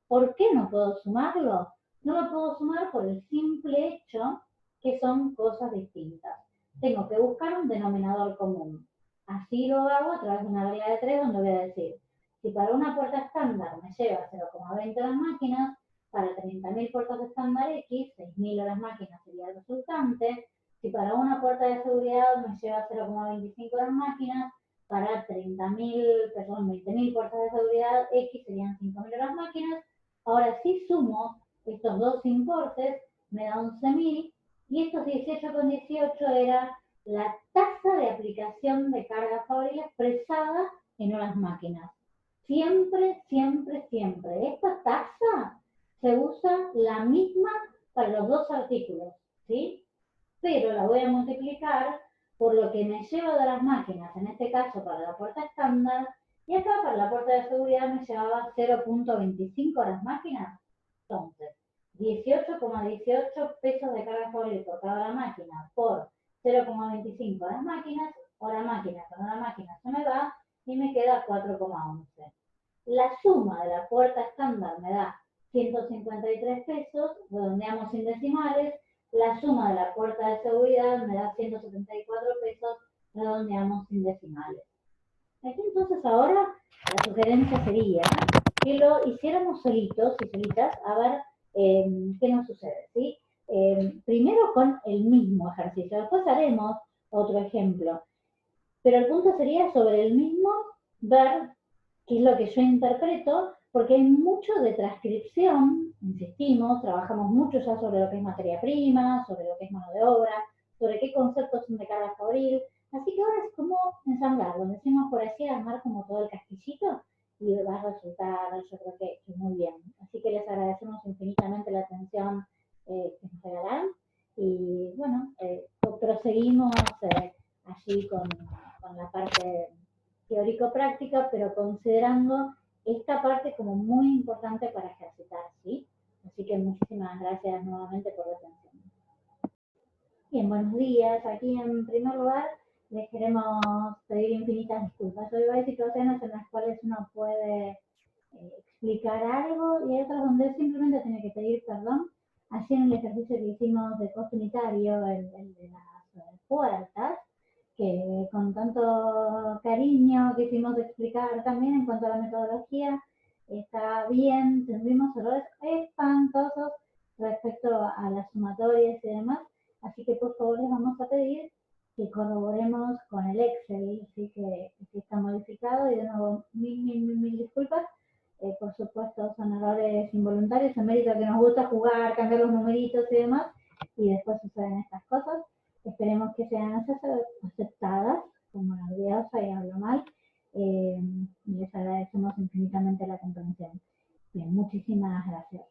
¿Por qué no puedo sumarlo? No lo puedo sumar por el simple hecho que son cosas distintas. Tengo que buscar un denominador común. Así lo hago a través de una regla de 3 donde voy a decir, si para una puerta estándar me lleva 0,20 horas máquinas, para 30.000 puertas estándar X, 6.000 horas máquinas sería el resultante. Si para una puerta de seguridad me lleva 0,25 horas máquinas, para 20.000 puertas de seguridad X serían 5.000 horas máquinas. Ahora sí sumo estos dos importes, me da 11.000, y estos 18,18 era la tasa de aplicación de carga FOIL expresada en horas máquinas. Siempre, siempre, siempre. Esta tasa se usa la misma para los dos artículos, ¿sí? Pero la voy a multiplicar por lo que me lleva de las máquinas, en este caso para la puerta estándar, y acá para la puerta de seguridad me llevaba 0,25 horas máquinas. Entonces, 18,18 pesos de carga FOIL por cada hora máquina por 0,25 horas máquinas, con hora máquina se me va y me queda 4,11. La suma de la puerta estándar me da 153 pesos, redondeamos sin decimales. La suma de la puerta de seguridad me da 174 pesos, redondeamos sin decimales. Aquí entonces ahora la sugerencia sería que lo hiciéramos solitos y solitas a ver qué nos sucede, ¿sí? Primero con el mismo ejercicio, después haremos otro ejemplo. Pero el punto sería sobre el mismo ver qué es lo que yo interpreto, porque hay mucho de transcripción, insistimos, trabajamos mucho ya sobre lo que es materia prima, sobre lo que es mano de obra, sobre qué conceptos son de carga fabril, así que ahora es como ensamblar, lo decimos por así, armar como todo el castillito, y va a resultar, yo creo que muy bien. Así que les agradecemos infinitamente la atención que nos regalaron, y bueno, proseguimos allí con la parte teórico-práctica, pero considerando esta parte como muy importante para ejercitar, ¿sí? Así que muchísimas gracias nuevamente por la atención. Bien, buenos días. Aquí en primer lugar les queremos pedir infinitas disculpas. Hoy hay situaciones en las cuales uno puede explicar algo y hay otras donde simplemente tiene que pedir perdón. Así en el ejercicio que hicimos de costo unitario, el de las puertas, que con tanto cariño quisimos explicar también en cuanto a la metodología, está bien, tendrimos errores espantosos respecto a las sumatorias y demás, así que por favor les vamos a pedir que corroboremos con el Excel, ¿sí? que está modificado, y de nuevo mil disculpas. Por supuesto son errores involuntarios, en mérito a que nos gusta jugar, cambiar los numeritos y demás, y después suceden estas cosas. Esperemos que sean aceptadas como nerviosa y hablo mal. Les agradecemos infinitamente la comprensión. Bien, muchísimas gracias.